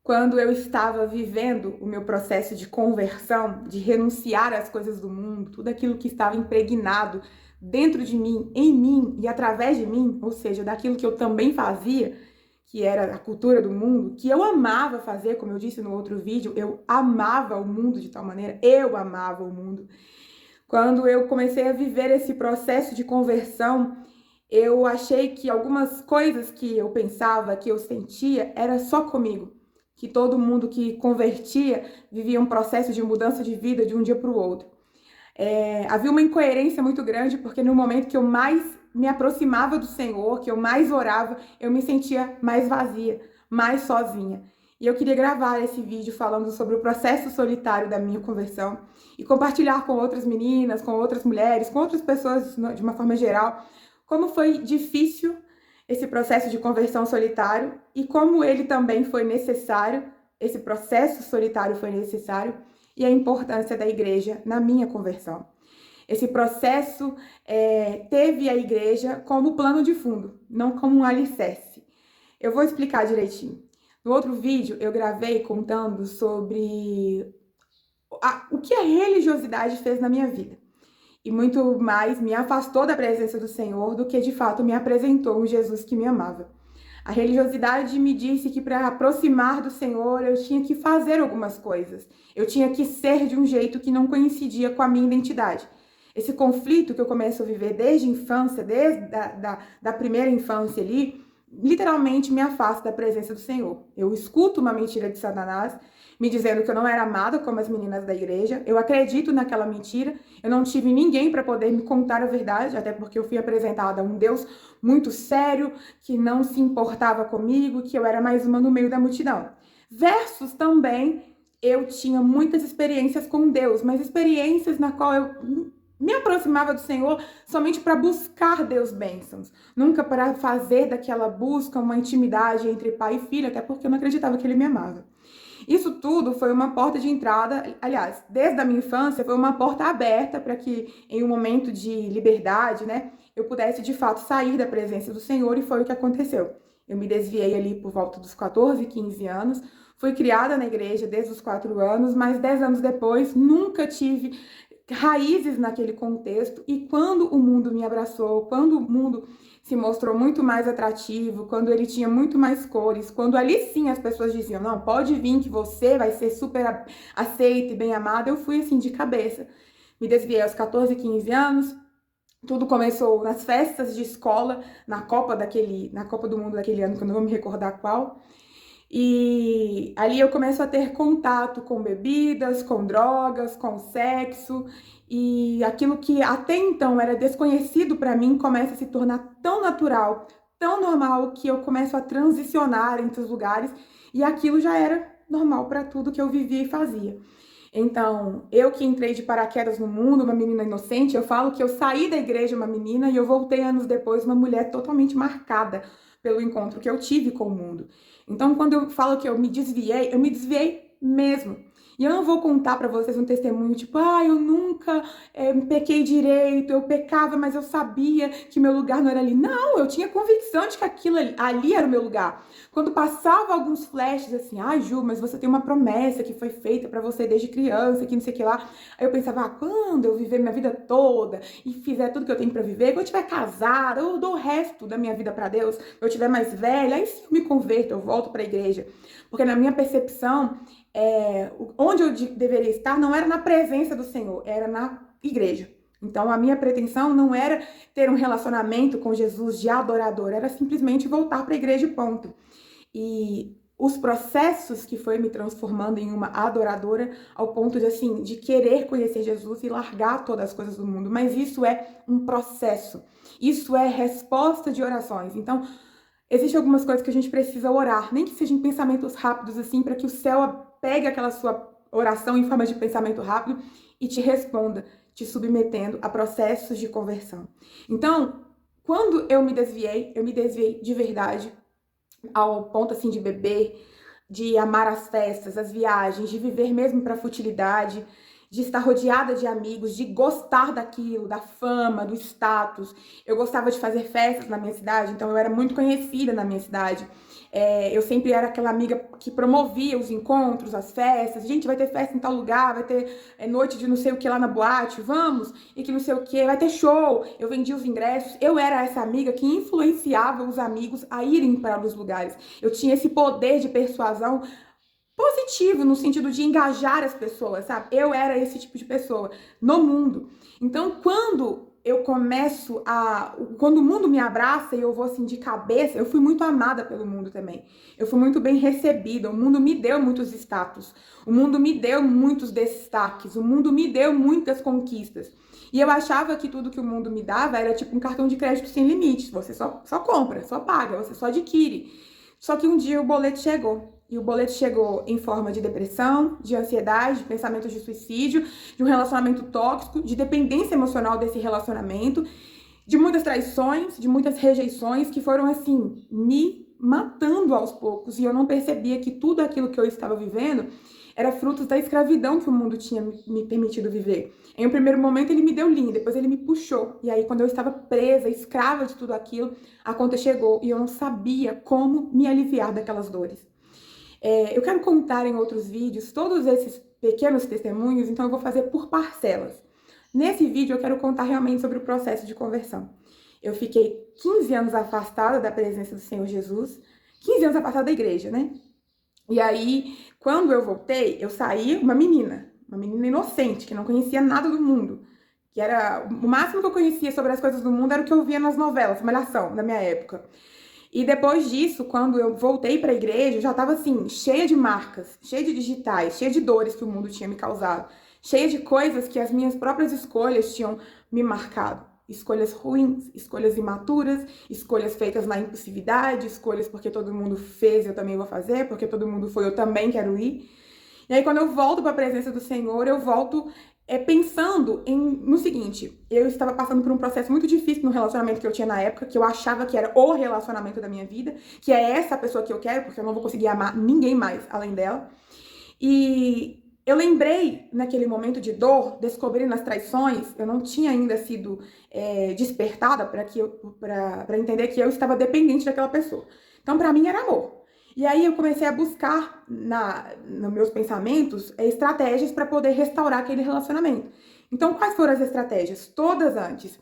quando eu estava vivendo o meu processo de conversão, de renunciar às coisas do mundo, tudo aquilo que estava impregnado dentro de mim, em mim e através de mim, ou seja, daquilo que eu também fazia, que era a cultura do mundo, que eu amava fazer, como eu disse no outro vídeo, eu amava o mundo de tal maneira, eu amava o mundo. Quando eu comecei a viver esse processo de conversão, eu achei que algumas coisas que eu pensava, que eu sentia, era só comigo. Que todo mundo que convertia vivia um processo de mudança de vida de um dia para o outro. Havia uma incoerência muito grande, porque no momento que eu mais me aproximava do Senhor, que eu mais orava, eu me sentia mais vazia, mais sozinha. E eu queria gravar esse vídeo falando sobre o processo solitário da minha conversão e compartilhar com outras meninas, com outras mulheres, com outras pessoas de uma forma geral, como foi difícil esse processo de conversão solitário e como ele também foi necessário, esse processo solitário foi necessário, e a importância da igreja na minha conversão. Esse processo teve a igreja como plano de fundo, não como um alicerce. Eu vou explicar direitinho. No outro vídeo, eu gravei contando sobre o que a religiosidade fez na minha vida. E muito mais me afastou da presença do Senhor do que de fato me apresentou um Jesus que me amava. A religiosidade me disse que para aproximar do Senhor eu tinha que fazer algumas coisas. Eu tinha que ser de um jeito que não coincidia com a minha identidade. Esse conflito que eu começo a viver desde a infância, desde da primeira infância ali, literalmente me afasta da presença do Senhor. Eu escuto uma mentira de Satanás me dizendo que eu não era amada como as meninas da igreja. Eu acredito naquela mentira. Eu não tive ninguém para poder me contar a verdade, até porque eu fui apresentada a um Deus muito sério, que não se importava comigo, que eu era mais uma no meio da multidão. Versus também, eu tinha muitas experiências com Deus, mas experiências na qual eu me aproximava do Senhor somente para buscar Deus bênçãos, nunca para fazer daquela busca uma intimidade entre pai e filho, até porque eu não acreditava que ele me amava. Isso tudo foi uma porta de entrada, aliás, desde a minha infância, foi uma porta aberta para que, em um momento de liberdade, né, eu pudesse de fato sair da presença do Senhor, e foi o que aconteceu. Eu me desviei ali por volta dos 14, 15 anos, fui criada na igreja desde os 4 anos, mas 10 anos depois nunca tive raízes naquele contexto, e quando o mundo me abraçou, quando o mundo se mostrou muito mais atrativo, quando ele tinha muito mais cores, quando ali sim as pessoas diziam, não, pode vir que você vai ser super aceita e bem amada, eu fui assim de cabeça. Me desviei aos 14, 15 anos, tudo começou nas festas de escola, na Copa do Mundo daquele ano, que eu não vou me recordar qual. E ali eu começo a ter contato com bebidas, com drogas, com sexo, e aquilo que até então era desconhecido para mim começa a se tornar tão natural, tão normal, que eu começo a transicionar entre os lugares, e aquilo já era normal para tudo que eu vivia e fazia. Então, eu que entrei de paraquedas no mundo, uma menina inocente, eu falo que eu saí da igreja uma menina e eu voltei anos depois uma mulher totalmente marcada pelo encontro que eu tive com o mundo. Então, quando eu falo que eu me desviei mesmo. E eu não vou contar pra vocês um testemunho tipo, eu nunca pequei direito, eu pecava, mas eu sabia que meu lugar não era ali. Não, eu tinha convicção de que aquilo ali era o meu lugar. Quando passava alguns flashes assim, Ju, mas você tem uma promessa que foi feita pra você desde criança, que não sei o que lá. Aí eu pensava, quando eu viver minha vida toda e fizer tudo que eu tenho pra viver, quando eu estiver casada, eu dou o resto da minha vida pra Deus, quando eu estiver mais velha, aí sim eu me converto, eu volto pra igreja. Porque na minha percepção, onde eu deveria estar não era na presença do Senhor, era na igreja. Então, a minha pretensão não era ter um relacionamento com Jesus de adorador, era simplesmente voltar para a igreja e ponto. E os processos que foi me transformando em uma adoradora ao ponto de, assim, de querer conhecer Jesus e largar todas as coisas do mundo. Mas isso é um processo. Isso é resposta de orações. Então, existem algumas coisas que a gente precisa orar, nem que sejam pensamentos rápidos, assim, para que o céu pegue aquela sua oração em forma de pensamento rápido e te responda, te submetendo a processos de conversão. Então, quando eu me desviei de verdade, ao ponto, assim, de beber, de amar as festas, as viagens, de viver mesmo para futilidade, de estar rodeada de amigos, de gostar daquilo, da fama, do status. Eu gostava de fazer festas na minha cidade, então eu era muito conhecida na minha cidade. Eu sempre era aquela amiga que promovia os encontros, as festas. Gente, vai ter festa em tal lugar, vai ter noite de não sei o que lá na boate, vamos, e que não sei o que, vai ter show. Eu vendia os ingressos. Eu era essa amiga que influenciava os amigos a irem para os lugares. Eu tinha esse poder de persuasão positivo, no sentido de engajar as pessoas, sabe? Eu era esse tipo de pessoa no mundo. Então, quando o mundo me abraça e eu vou assim de cabeça, eu fui muito amada pelo mundo também. Eu fui muito bem recebida, o mundo me deu muitos status, o mundo me deu muitos destaques, o mundo me deu muitas conquistas. E eu achava que tudo que o mundo me dava era tipo um cartão de crédito sem limites. Você só compra, só paga, você só adquire. Só que um dia o boleto chegou. E o boleto chegou em forma de depressão, de ansiedade, de pensamentos de suicídio, de um relacionamento tóxico, de dependência emocional desse relacionamento, de muitas traições, de muitas rejeições que foram assim, me matando aos poucos. E eu não percebia que tudo aquilo que eu estava vivendo era fruto da escravidão que o mundo tinha me permitido viver. Em um primeiro momento ele me deu linha, depois ele me puxou. E aí quando eu estava presa, escrava de tudo aquilo, a conta chegou e eu não sabia como me aliviar daquelas dores. Eu quero contar em outros vídeos todos esses pequenos testemunhos, então eu vou fazer por parcelas. Nesse vídeo eu quero contar realmente sobre o processo de conversão. Eu fiquei 15 anos afastada da presença do Senhor Jesus, 15 anos afastada da igreja, né? E aí, quando eu voltei, eu saí uma menina inocente, que não conhecia nada do mundo. Que era o máximo que eu conhecia sobre as coisas do mundo era o que eu via nas novelas, Malhação, na minha época. E depois disso, quando eu voltei para a igreja, eu já estava assim, cheia de marcas, cheia de digitais, cheia de dores que o mundo tinha me causado, cheia de coisas que as minhas próprias escolhas tinham me marcado. Escolhas ruins, escolhas imaturas, escolhas feitas na impulsividade, escolhas porque todo mundo fez, eu também vou fazer, porque todo mundo foi, eu também quero ir. E aí, quando eu volto para a presença do Senhor, eu volto pensando no seguinte: eu estava passando por um processo muito difícil no relacionamento que eu tinha na época, que eu achava que era o relacionamento da minha vida, que é essa pessoa que eu quero, porque eu não vou conseguir amar ninguém mais além dela. E eu lembrei, naquele momento de dor, descobrindo as traições, eu não tinha ainda sido despertada para entender que eu estava dependente daquela pessoa. Então, para mim, era amor. E aí eu comecei a buscar nos meus pensamentos estratégias para poder restaurar aquele relacionamento. Então, quais foram as estratégias? Todas antes.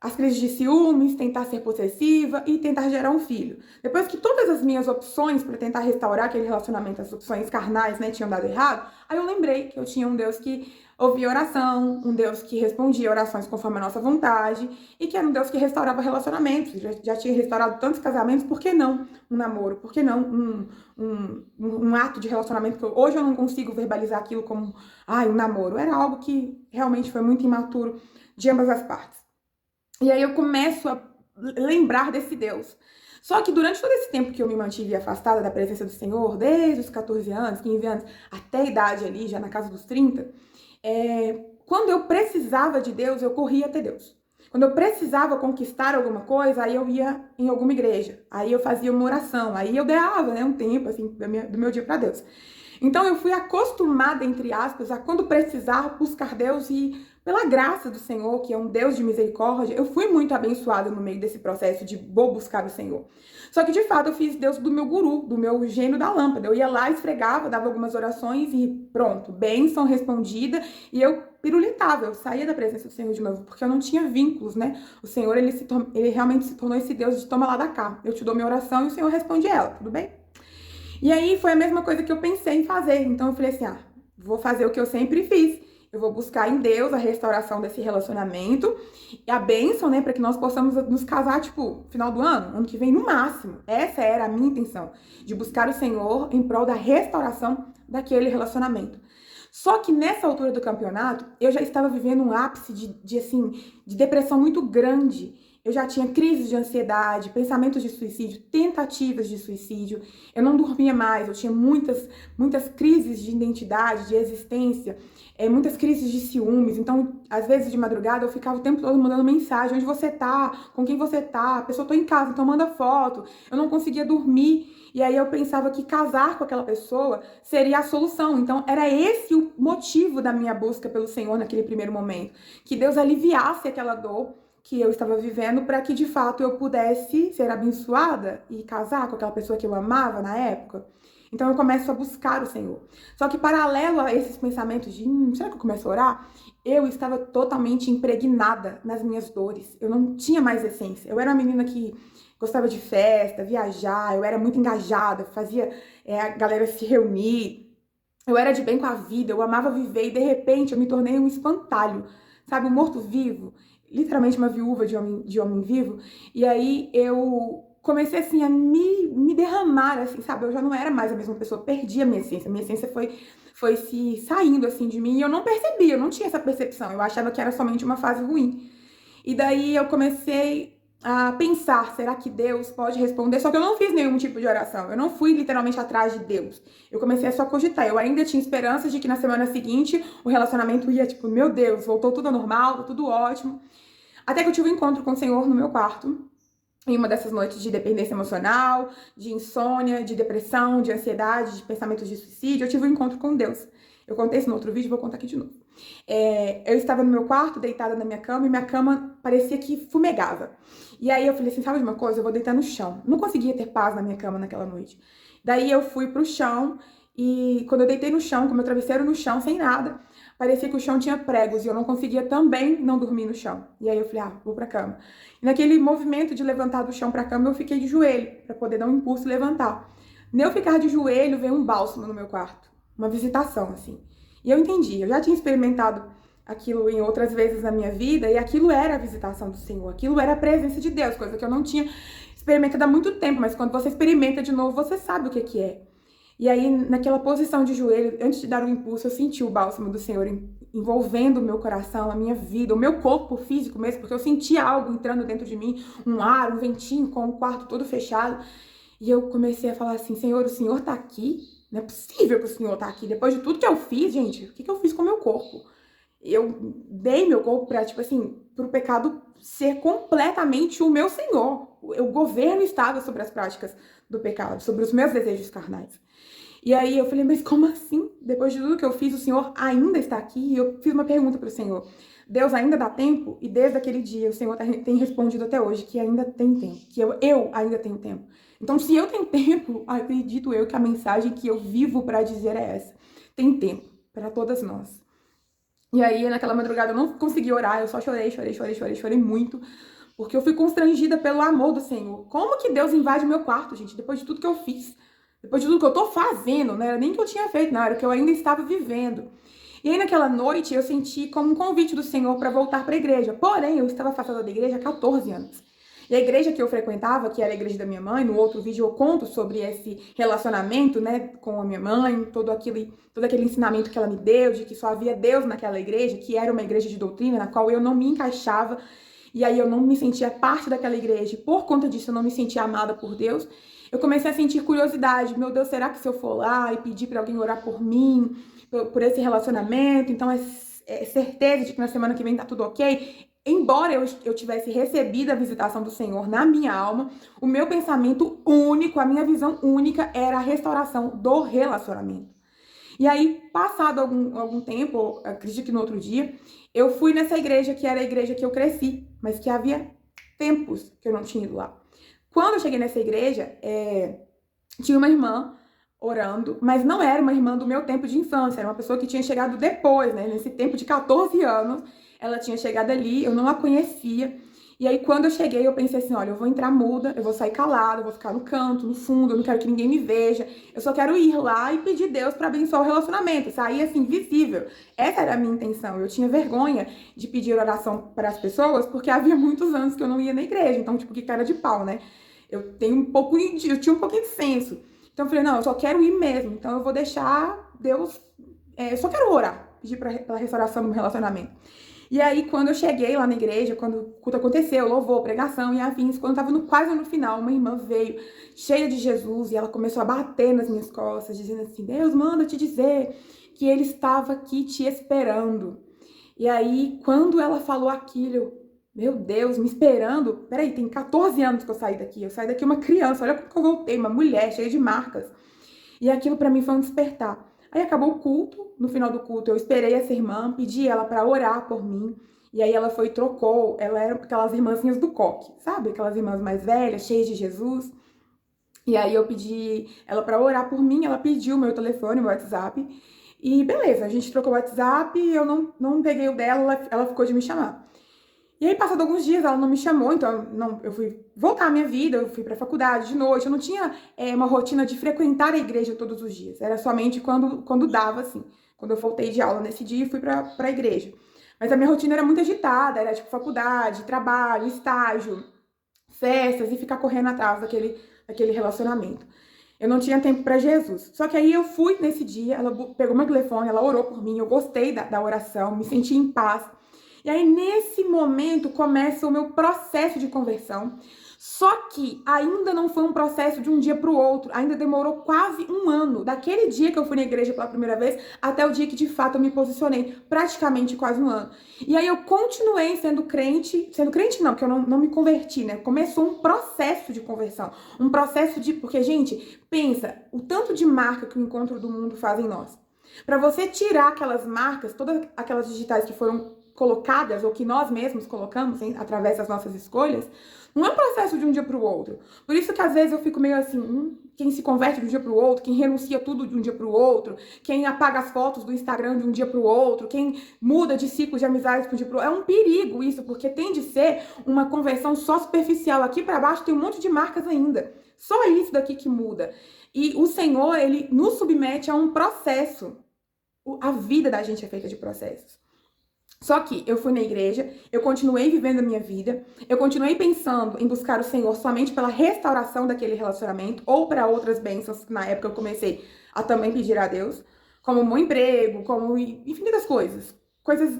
As crises de ciúmes, tentar ser possessiva e tentar gerar um filho. Depois que todas as minhas opções para tentar restaurar aquele relacionamento, as opções carnais, né, tinham dado errado, aí eu lembrei que eu tinha um Deus que ouvia oração, um Deus que respondia orações conforme a nossa vontade e que era um Deus que restaurava relacionamentos. Já tinha restaurado tantos casamentos, por que não um namoro? Por que não um ato de relacionamento que hoje eu não consigo verbalizar aquilo como um namoro? Era algo que realmente foi muito imaturo de ambas as partes. E aí eu começo a lembrar desse Deus. Só que durante todo esse tempo que eu me mantive afastada da presença do Senhor, desde os 14 anos, 15 anos, até a idade ali, já na casa dos 30, quando eu precisava de Deus, eu corria até Deus. Quando eu precisava conquistar alguma coisa, aí eu ia em alguma igreja, aí eu fazia uma oração, aí eu dava, um tempo assim, do meu dia para Deus. Então eu fui acostumada, entre aspas, a quando precisar buscar Deus e pela graça do Senhor, que é um Deus de misericórdia, eu fui muito abençoada no meio desse processo de vou buscar o Senhor. Só que de fato eu fiz Deus do meu guru, do meu gênio da lâmpada. Eu ia lá, esfregava, dava algumas orações e pronto, bênção respondida. E eu pirulitava, eu saía da presença do Senhor de novo, porque eu não tinha vínculos, né? O Senhor, ele realmente se tornou esse Deus de toma lá da cá. Eu te dou minha oração e o Senhor responde ela, tudo bem? E aí foi a mesma coisa que eu pensei em fazer. Então eu falei assim, vou fazer o que eu sempre fiz. Eu vou buscar em Deus a restauração desse relacionamento e a bênção, né, para que nós possamos nos casar, tipo, final do ano que vem no máximo. Essa era a minha intenção, de buscar o Senhor em prol da restauração daquele relacionamento. Só que nessa altura do campeonato, eu já estava vivendo um ápice de depressão muito grande. Eu já tinha crises de ansiedade, pensamentos de suicídio, tentativas de suicídio. Eu não dormia mais, eu tinha muitas crises de identidade, de existência, muitas crises de ciúmes. Então, às vezes de madrugada, eu ficava o tempo todo mandando mensagem: onde você tá? Com quem você tá? A pessoa, tô em casa, então manda foto. Eu não conseguia dormir. E aí eu pensava que casar com aquela pessoa seria a solução. Então, era esse o motivo da minha busca pelo Senhor naquele primeiro momento. Que Deus aliviasse aquela dor, que eu estava vivendo para que de fato eu pudesse ser abençoada e casar com aquela pessoa que eu amava na época. Então eu começo a buscar o Senhor. Só que paralelo a esses pensamentos de, será que eu começo a orar? Eu estava totalmente impregnada nas minhas dores. Eu não tinha mais essência. Eu era uma menina que gostava de festa, viajar, eu era muito engajada, fazia a galera se reunir. Eu era de bem com a vida, eu amava viver e de repente eu me tornei um espantalho, sabe, um morto-vivo, literalmente uma viúva de homem vivo. E aí eu comecei assim a me derramar, assim, sabe, eu já não era mais a mesma pessoa, perdi a minha essência foi se saindo assim de mim e eu não percebia, eu não tinha essa percepção, eu achava que era somente uma fase ruim. E daí eu comecei a pensar, será que Deus pode responder? Só que eu não fiz nenhum tipo de oração, eu não fui literalmente atrás de Deus. Eu comecei a só cogitar, eu ainda tinha esperanças de que na semana seguinte o relacionamento ia, tipo, meu Deus, voltou tudo ao normal, tá tudo ótimo. Até que eu tive um encontro com o Senhor no meu quarto, em uma dessas noites de dependência emocional, de insônia, de depressão, de ansiedade, de pensamentos de suicídio, eu tive um encontro com Deus. Eu contei isso no outro vídeo, vou contar aqui de novo. Eu estava no meu quarto, deitada na minha cama, e minha cama parecia que fumegava. E aí eu falei assim, sabe de uma coisa? Eu vou deitar no chão. Não conseguia ter paz na minha cama naquela noite. Daí eu fui pro chão, e quando eu deitei no chão, com meu travesseiro no chão, sem nada, parecia que o chão tinha pregos, e eu não conseguia também não dormir no chão. E aí eu falei, vou pra cama. E naquele movimento de levantar do chão pra cama, eu fiquei de joelho, pra poder dar um impulso e levantar. Nem eu ficar de joelho, veio um bálsamo no meu quarto. Uma visitação, assim. E eu entendi, eu já tinha experimentado aquilo em outras vezes na minha vida, e aquilo era a visitação do Senhor, aquilo era a presença de Deus, coisa que eu não tinha experimentado há muito tempo, mas quando você experimenta de novo, você sabe o que é. E aí, naquela posição de joelho, antes de dar o impulso, eu senti o bálsamo do Senhor envolvendo o meu coração, a minha vida, o meu corpo físico mesmo, porque eu sentia algo entrando dentro de mim, um ar, um ventinho, com o quarto todo fechado. E eu comecei a falar assim, Senhor, o Senhor tá aqui? Não é possível que o Senhor tá aqui. Depois de tudo que eu fiz, gente, o que eu fiz com o meu corpo? Eu dei meu corpo pra, tipo assim, pro pecado ser completamente o meu Senhor. O governo estava sobre as práticas do pecado, sobre os meus desejos carnais. E aí eu falei, mas como assim? Depois de tudo que eu fiz, o Senhor ainda está aqui? E eu fiz uma pergunta pro Senhor. Deus ainda dá tempo? E desde aquele dia o Senhor tem respondido até hoje que ainda tem tempo, que eu ainda tenho tempo. Então, se eu tenho tempo, acredito eu que a mensagem que eu vivo para dizer é essa. Tem tempo para todas nós. E aí, naquela madrugada, eu não consegui orar, eu só chorei muito, porque eu fui constrangida pelo amor do Senhor. Como que Deus invade meu quarto, gente, depois de tudo que eu fiz? Depois de tudo que eu tô fazendo, não era nem que eu tinha feito, não, era que eu ainda estava vivendo. E aí, naquela noite, eu senti como um convite do Senhor para voltar para a igreja. Porém, eu estava afastada da igreja há 14 anos. E a igreja que eu frequentava, que era a igreja da minha mãe, no outro vídeo eu conto sobre esse relacionamento, né, com a minha mãe, todo aquele ensinamento que ela me deu, de que só havia Deus naquela igreja, que era uma igreja de doutrina, na qual eu não me encaixava, e aí eu não me sentia parte daquela igreja, e por conta disso eu não me sentia amada por Deus. Eu comecei a sentir curiosidade, meu Deus, será que se eu for lá e pedir para alguém orar por mim, por esse relacionamento, então é certeza de que na semana que vem tá tudo ok? Embora eu tivesse recebido a visitação do Senhor na minha alma, o meu pensamento único, a minha visão única era a restauração do relacionamento. E aí, passado algum tempo, acredito que no outro dia, eu fui nessa igreja que era a igreja que eu cresci, mas que havia tempos que eu não tinha ido lá. Quando eu cheguei nessa igreja, tinha uma irmã orando, mas não era uma irmã do meu tempo de infância, era uma pessoa que tinha chegado depois, né? Nesse tempo de 14 anos, ela tinha chegado ali, eu não a conhecia. E aí, quando eu cheguei, eu pensei assim, olha, eu vou entrar muda, eu vou sair calada, eu vou ficar no canto, no fundo, eu não quero que ninguém me veja. Eu só quero ir lá e pedir Deus para abençoar o relacionamento, sair assim, visível. Essa era a minha intenção. Eu tinha vergonha de pedir oração para as pessoas, porque havia muitos anos que eu não ia na igreja. Então, tipo, que cara de pau, né? Eu tinha um pouquinho de senso. Então eu falei, não, eu só quero ir mesmo. Então eu vou deixar Deus... eu só quero orar, pedir pela restauração do meu relacionamento. E aí, quando eu cheguei lá na igreja, quando o culto aconteceu, louvor, pregação e afins, quando eu tava quase no final, uma irmã veio cheia de Jesus e ela começou a bater nas minhas costas, dizendo assim, Deus manda te dizer que ele estava aqui te esperando. E aí, quando ela falou aquilo, meu Deus, me esperando, peraí, tem 14 anos que eu saí daqui uma criança, olha como eu voltei, uma mulher cheia de marcas. E aquilo pra mim foi um despertar. Aí acabou o culto, no final do culto eu esperei essa irmã, pedi ela para orar por mim, E aí ela foi e trocou, ela era aquelas irmãzinhas do coque, sabe? Aquelas irmãs mais velhas, cheias de Jesus. E aí eu pedi ela pra orar por mim, ela pediu meu telefone, meu WhatsApp. E beleza, a gente trocou o WhatsApp, eu não peguei o dela, ela ficou de me chamar. E aí, passado alguns dias, ela não me chamou, então eu fui voltar à minha vida, eu fui pra faculdade de noite, eu não tinha uma rotina de frequentar a igreja todos os dias, era somente quando dava, assim. Quando eu voltei de aula nesse dia, eu fui pra igreja. Mas a minha rotina era muito agitada, era tipo faculdade, trabalho, estágio, festas e ficar correndo atrás daquele relacionamento. Eu não tinha tempo pra Jesus. Só que aí eu fui nesse dia, ela pegou meu telefone, ela orou por mim, eu gostei da oração, me senti em paz. E aí, nesse momento, começa o meu processo de conversão. Só que ainda não foi um processo de um dia para o outro. Ainda demorou quase um ano. Daquele dia que eu fui na igreja pela primeira vez, até o dia que de fato eu me posicionei. Praticamente quase um ano. E aí eu continuei sendo crente. Sendo crente não, porque eu não me converti, né? Começou um processo de conversão. Um processo de... Porque, gente, pensa o tanto de marca que o encontro do mundo faz em nós. Para você tirar aquelas marcas, todas aquelas digitais que foram colocadas, ou que nós mesmos colocamos, hein, através das nossas escolhas, não é um processo de um dia para o outro. Por isso que às vezes eu fico meio assim, quem se converte de um dia para o outro, quem renuncia tudo de um dia para o outro, quem apaga as fotos do Instagram de um dia para o outro, quem muda de ciclo de amizades de um dia para o outro. É um perigo isso, porque tem de ser uma conversão só superficial. Aqui para baixo tem um monte de marcas ainda. Só isso daqui que muda. E o Senhor, ele nos submete a um processo. A vida da gente é feita de processos. Só que eu fui na igreja, eu continuei vivendo a minha vida, eu continuei pensando em buscar o Senhor somente pela restauração daquele relacionamento ou para outras bênçãos, que na época eu comecei a também pedir a Deus, como um bom emprego, como infinitas coisas, coisas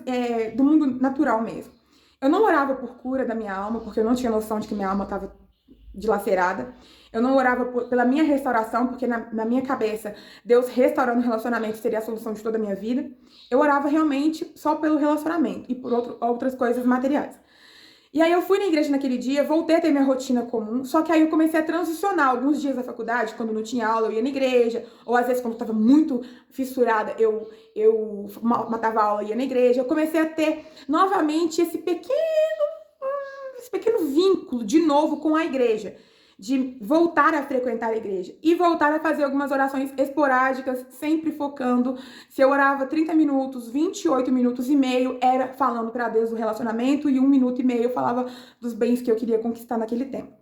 do mundo natural mesmo. Eu não orava por cura da minha alma, porque eu não tinha noção de que minha alma estava dilacerada. Eu não orava pela minha restauração, porque na minha cabeça, Deus restaurando o relacionamento seria a solução de toda a minha vida. Eu orava realmente só pelo relacionamento e por outras coisas materiais. E aí eu fui na igreja naquele dia, voltei a ter minha rotina comum, só que aí eu comecei a transicionar. Alguns dias da faculdade, quando não tinha aula, eu ia na igreja, ou às vezes quando eu estava muito fissurada, eu matava a aula e ia na igreja. Eu comecei a ter novamente esse pequeno vínculo de novo com a igreja, de voltar a frequentar a igreja e voltar a fazer algumas orações esporádicas, sempre focando. Se eu orava 30 minutos, 28 minutos e meio, era falando para Deus do relacionamento, e 1 minuto e meio eu falava dos bens que eu queria conquistar naquele tempo.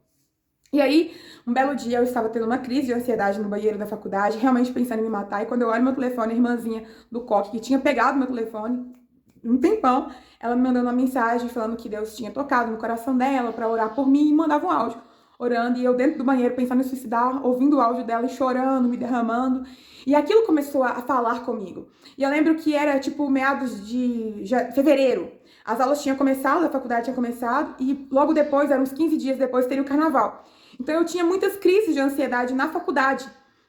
E aí, um belo dia eu estava tendo uma crise de ansiedade no banheiro da faculdade, realmente pensando em me matar, e quando eu olho meu telefone, a irmãzinha do coque que tinha pegado meu telefone um tempão, ela me mandando uma mensagem falando que Deus tinha tocado no coração dela para orar por mim, e mandava um áudio orando, e eu dentro do banheiro pensando em suicidar, ouvindo o áudio dela e chorando, me derramando, e aquilo começou a falar comigo. E eu lembro que era tipo meados de fevereiro, as aulas tinham começado, a faculdade tinha começado, e logo depois, eram uns 15 dias depois, teria o carnaval. Então eu tinha muitas crises de ansiedade na faculdade.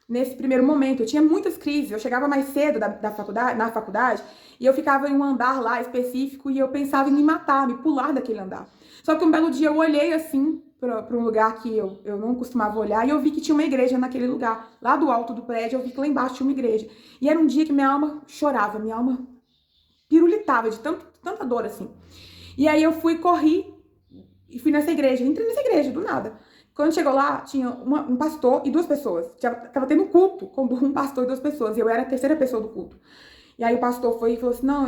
Nesse primeiro momento, eu tinha muitas crises. Eu chegava mais cedo na faculdade, e eu ficava em um andar lá específico, e eu pensava em me matar, me pular daquele andar. Só que um belo dia eu olhei assim para um lugar que eu não costumava olhar, e eu vi que tinha uma igreja naquele lugar. Lá do alto do prédio, eu vi que lá embaixo tinha uma igreja. E era um dia que minha alma chorava, minha alma pirulitava de tanta dor assim. E aí eu corri e fui nessa igreja. Entrei nessa igreja, do nada. Quando chegou lá, tinha um pastor e 2 pessoas. Tava tendo um culto com um pastor e 2 pessoas. E eu era a terceira pessoa do culto. E aí o pastor foi e falou assim, não,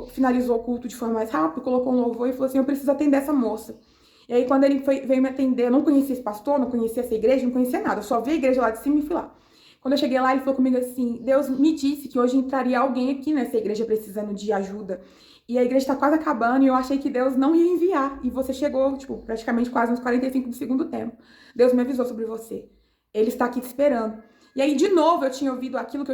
finalizou o culto de forma mais rápida, colocou um louvor e falou assim, eu preciso atender essa moça. E aí quando ele veio me atender, eu não conhecia esse pastor, não conhecia essa igreja, não conhecia nada. Eu só vi a igreja lá de cima e fui lá. Quando eu cheguei lá, ele falou comigo assim, Deus me disse que hoje entraria alguém aqui nessa igreja precisando de ajuda. E a igreja tá quase acabando, e eu achei que Deus não ia enviar. E você chegou, tipo, praticamente quase uns 45 do segundo tempo. Deus me avisou sobre você. Ele está aqui te esperando. E aí, de novo, eu tinha ouvido aquilo que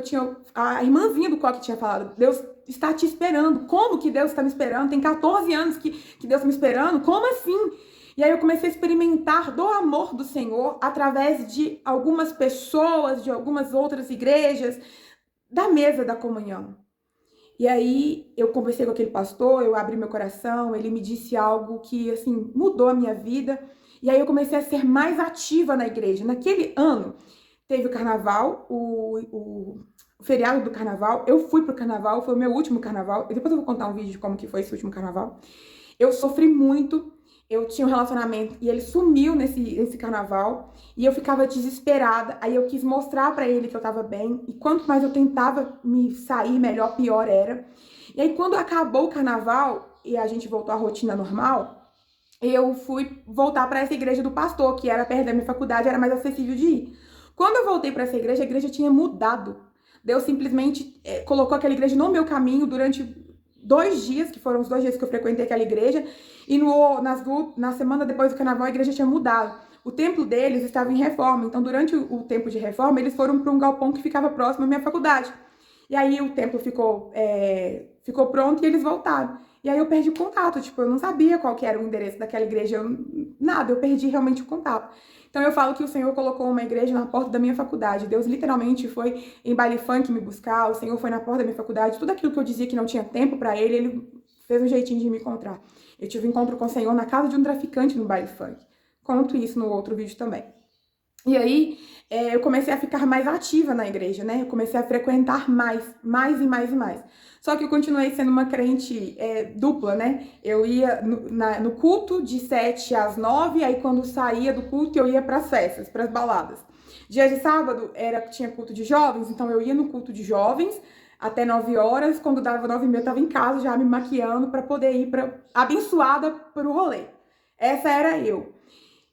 a irmãzinha do coque tinha falado. Deus está te esperando. Como que Deus está me esperando? Tem 14 anos que Deus está me esperando? Como assim? E aí eu comecei a experimentar do amor do Senhor através de algumas pessoas, de algumas outras igrejas, da mesa da comunhão. E aí eu conversei com aquele pastor, eu abri meu coração, ele me disse algo que, assim, mudou a minha vida. E aí eu comecei a ser mais ativa na igreja. Naquele ano, teve o carnaval, o feriado do carnaval. Eu fui pro carnaval, foi o meu último carnaval. E depois eu vou contar um vídeo de como que foi esse último carnaval. Eu sofri muito, eu tinha um relacionamento e ele sumiu nesse carnaval e eu ficava desesperada. Aí eu quis mostrar pra ele que eu tava bem e quanto mais eu tentava me sair, melhor, pior era. E aí quando acabou o carnaval e a gente voltou à rotina normal, eu fui voltar pra essa igreja do pastor, que era perto da minha faculdade, era mais acessível de ir. Quando eu voltei pra essa igreja, a igreja tinha mudado. Deus simplesmente colocou aquela igreja no meu caminho durante 2 dias, que foram os 2 dias que eu frequentei aquela igreja, e na semana depois do carnaval a igreja tinha mudado. O templo deles estava em reforma, então durante o tempo de reforma eles foram para um galpão que ficava próximo à minha faculdade. E aí o templo ficou pronto e eles voltaram. E aí eu perdi o contato, tipo, eu não sabia qual que era o endereço daquela igreja, nada, eu perdi realmente o contato. Então eu falo que o Senhor colocou uma igreja na porta da minha faculdade. Deus literalmente foi em baile funk me buscar, o Senhor foi na porta da minha faculdade. Tudo aquilo que eu dizia que não tinha tempo pra ele, ele fez um jeitinho de me encontrar. Eu tive um encontro com o Senhor na casa de um traficante no baile funk. Conto isso no outro vídeo também. E aí, eu comecei a ficar mais ativa na igreja, né? Eu comecei a frequentar mais e mais e mais. Só que eu continuei sendo uma crente dupla, né? Eu ia no culto de 7 às 9, aí quando saía do culto eu ia para as festas, para as baladas. Dia de sábado tinha culto de jovens, então eu ia no culto de jovens até 9 horas, quando dava 9h30 eu tava em casa já me maquiando para poder ir abençoada pro rolê. Essa era eu.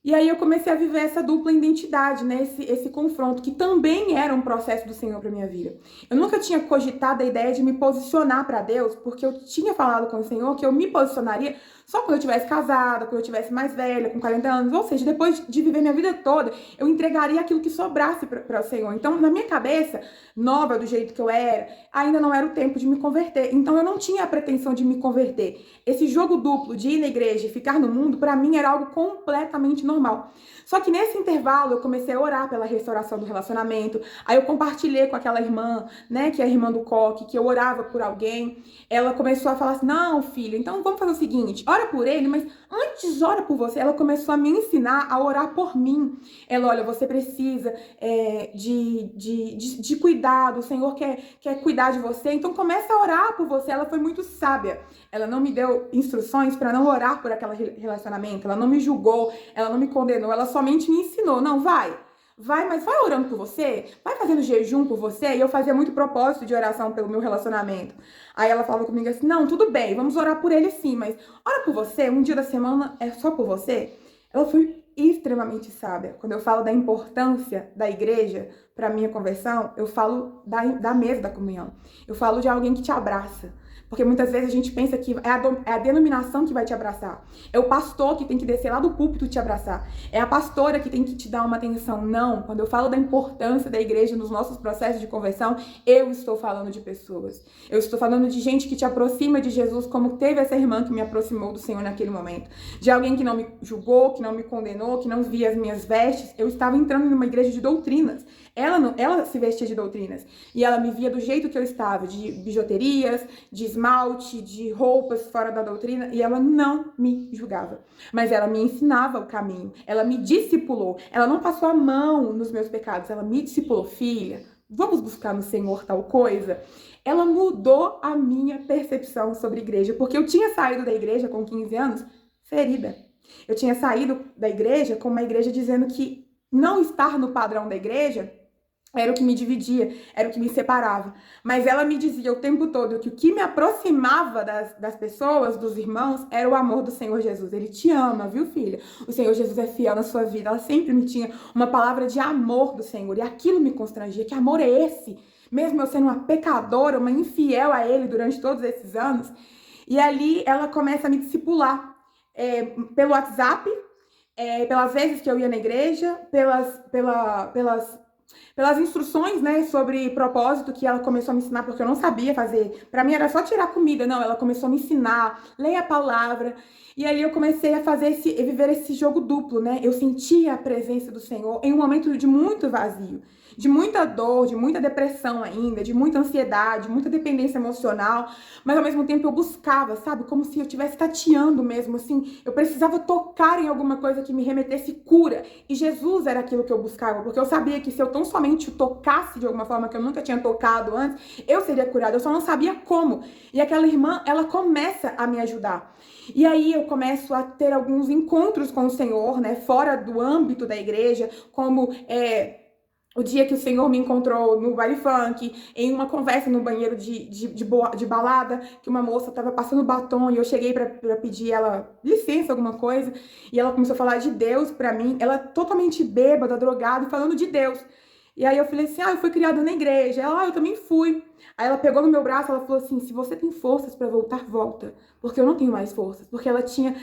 E aí eu comecei a viver essa dupla identidade, né? Esse confronto, que também era um processo do Senhor para minha vida. Eu nunca tinha cogitado a ideia de me posicionar para Deus, porque eu tinha falado com o Senhor que eu me posicionaria só quando eu tivesse casada, quando eu tivesse mais velha, com 40 anos. Ou seja, depois de viver minha vida toda, eu entregaria aquilo que sobrasse para o Senhor. Então, na minha cabeça, nova do jeito que eu era, ainda não era o tempo de me converter. Então, eu não tinha a pretensão de me converter. Esse jogo duplo de ir na igreja e ficar no mundo, para mim, era algo completamente normal. Só que nesse intervalo eu comecei a orar pela restauração do relacionamento. Aí eu compartilhei com aquela irmã, né, que é a irmã do coque, que eu orava por alguém. Ela começou a falar assim: não, filha, então vamos fazer o seguinte, ora por ele, mas antes ora por você. Ela começou a me ensinar a orar por mim. Ela: olha, você precisa de cuidado, o Senhor quer cuidar de você, então começa a orar por você. Ela foi muito sábia. Ela não me deu instruções para não orar por aquele relacionamento, ela não me julgou, ela não me condenou, ela somente me ensinou: não, vai, mas vai orando por você, vai fazendo jejum por você. E eu fazia muito propósito de oração pelo meu relacionamento. Aí ela falava comigo assim: não, tudo bem, vamos orar por ele sim, mas ora por você, um dia da semana é só por você. Ela foi extremamente sábia. Quando eu falo da importância da igreja para minha conversão, eu falo da mesa da comunhão. Eu falo de alguém que te abraça. Porque muitas vezes a gente pensa que é a denominação que vai te abraçar. É o pastor que tem que descer lá do púlpito e te abraçar. É a pastora que tem que te dar uma atenção. Não, quando eu falo da importância da igreja nos nossos processos de conversão, eu estou falando de pessoas. Eu estou falando de gente que te aproxima de Jesus, como teve essa irmã que me aproximou do Senhor naquele momento. De alguém que não me julgou, que não me condenou, que não via as minhas vestes. Eu estava entrando numa igreja de doutrinas. Ela se vestia de doutrinas. E ela me via do jeito que eu estava, de bijuterias, de esmalte, de roupas fora da doutrina, e ela não me julgava. Mas ela me ensinava o caminho, ela me discipulou, ela não passou a mão nos meus pecados, ela me discipulou: filha, vamos buscar no Senhor tal coisa. Ela mudou a minha percepção sobre igreja, porque eu tinha saído da igreja com 15 anos ferida. Eu tinha saído da igreja com uma igreja dizendo que não estar no padrão da igreja era o que me dividia, era o que me separava. Mas ela me dizia o tempo todo que o que me aproximava das pessoas, dos irmãos, era o amor do Senhor Jesus. Ele te ama, viu, filha? O Senhor Jesus é fiel na sua vida. Ela sempre me tinha uma palavra de amor do Senhor. E aquilo me constrangia. Que amor é esse? Mesmo eu sendo uma pecadora, uma infiel a Ele durante todos esses anos. E ali ela começa a me discipular pelo WhatsApp, pelas vezes que eu ia na igreja, pelas instruções, né, sobre propósito que ela começou a me ensinar, porque eu não sabia fazer. Pra mim era só tirar comida. Não, ela começou a me ensinar, ler a palavra. E aí eu comecei a viver esse jogo duplo, né? Eu sentia a presença do Senhor em um momento de muito vazio, de muita dor, de muita depressão ainda, de muita ansiedade, muita dependência emocional, mas ao mesmo tempo eu buscava, sabe? Como se eu estivesse tateando mesmo, assim. Eu precisava tocar em alguma coisa que me remetesse cura. E Jesus era aquilo que eu buscava, porque eu sabia que se eu tão somente o tocasse de alguma forma que eu nunca tinha tocado antes, eu seria curada. Eu só não sabia como. E aquela irmã, ela começa a me ajudar. E aí eu começo a ter alguns encontros com o Senhor, né? Fora do âmbito da igreja, como o dia que o Senhor me encontrou no baile funk, em uma conversa no banheiro de balada, que uma moça estava passando batom e eu cheguei para pedir ela licença, alguma coisa, e ela começou a falar de Deus para mim, ela totalmente bêbada, drogada, falando de Deus. E aí eu falei assim, eu fui criada na igreja. Ela, eu também fui. Aí ela pegou no meu braço, ela falou assim, se você tem forças para voltar, volta. Porque eu não tenho mais forças. Porque ela tinha,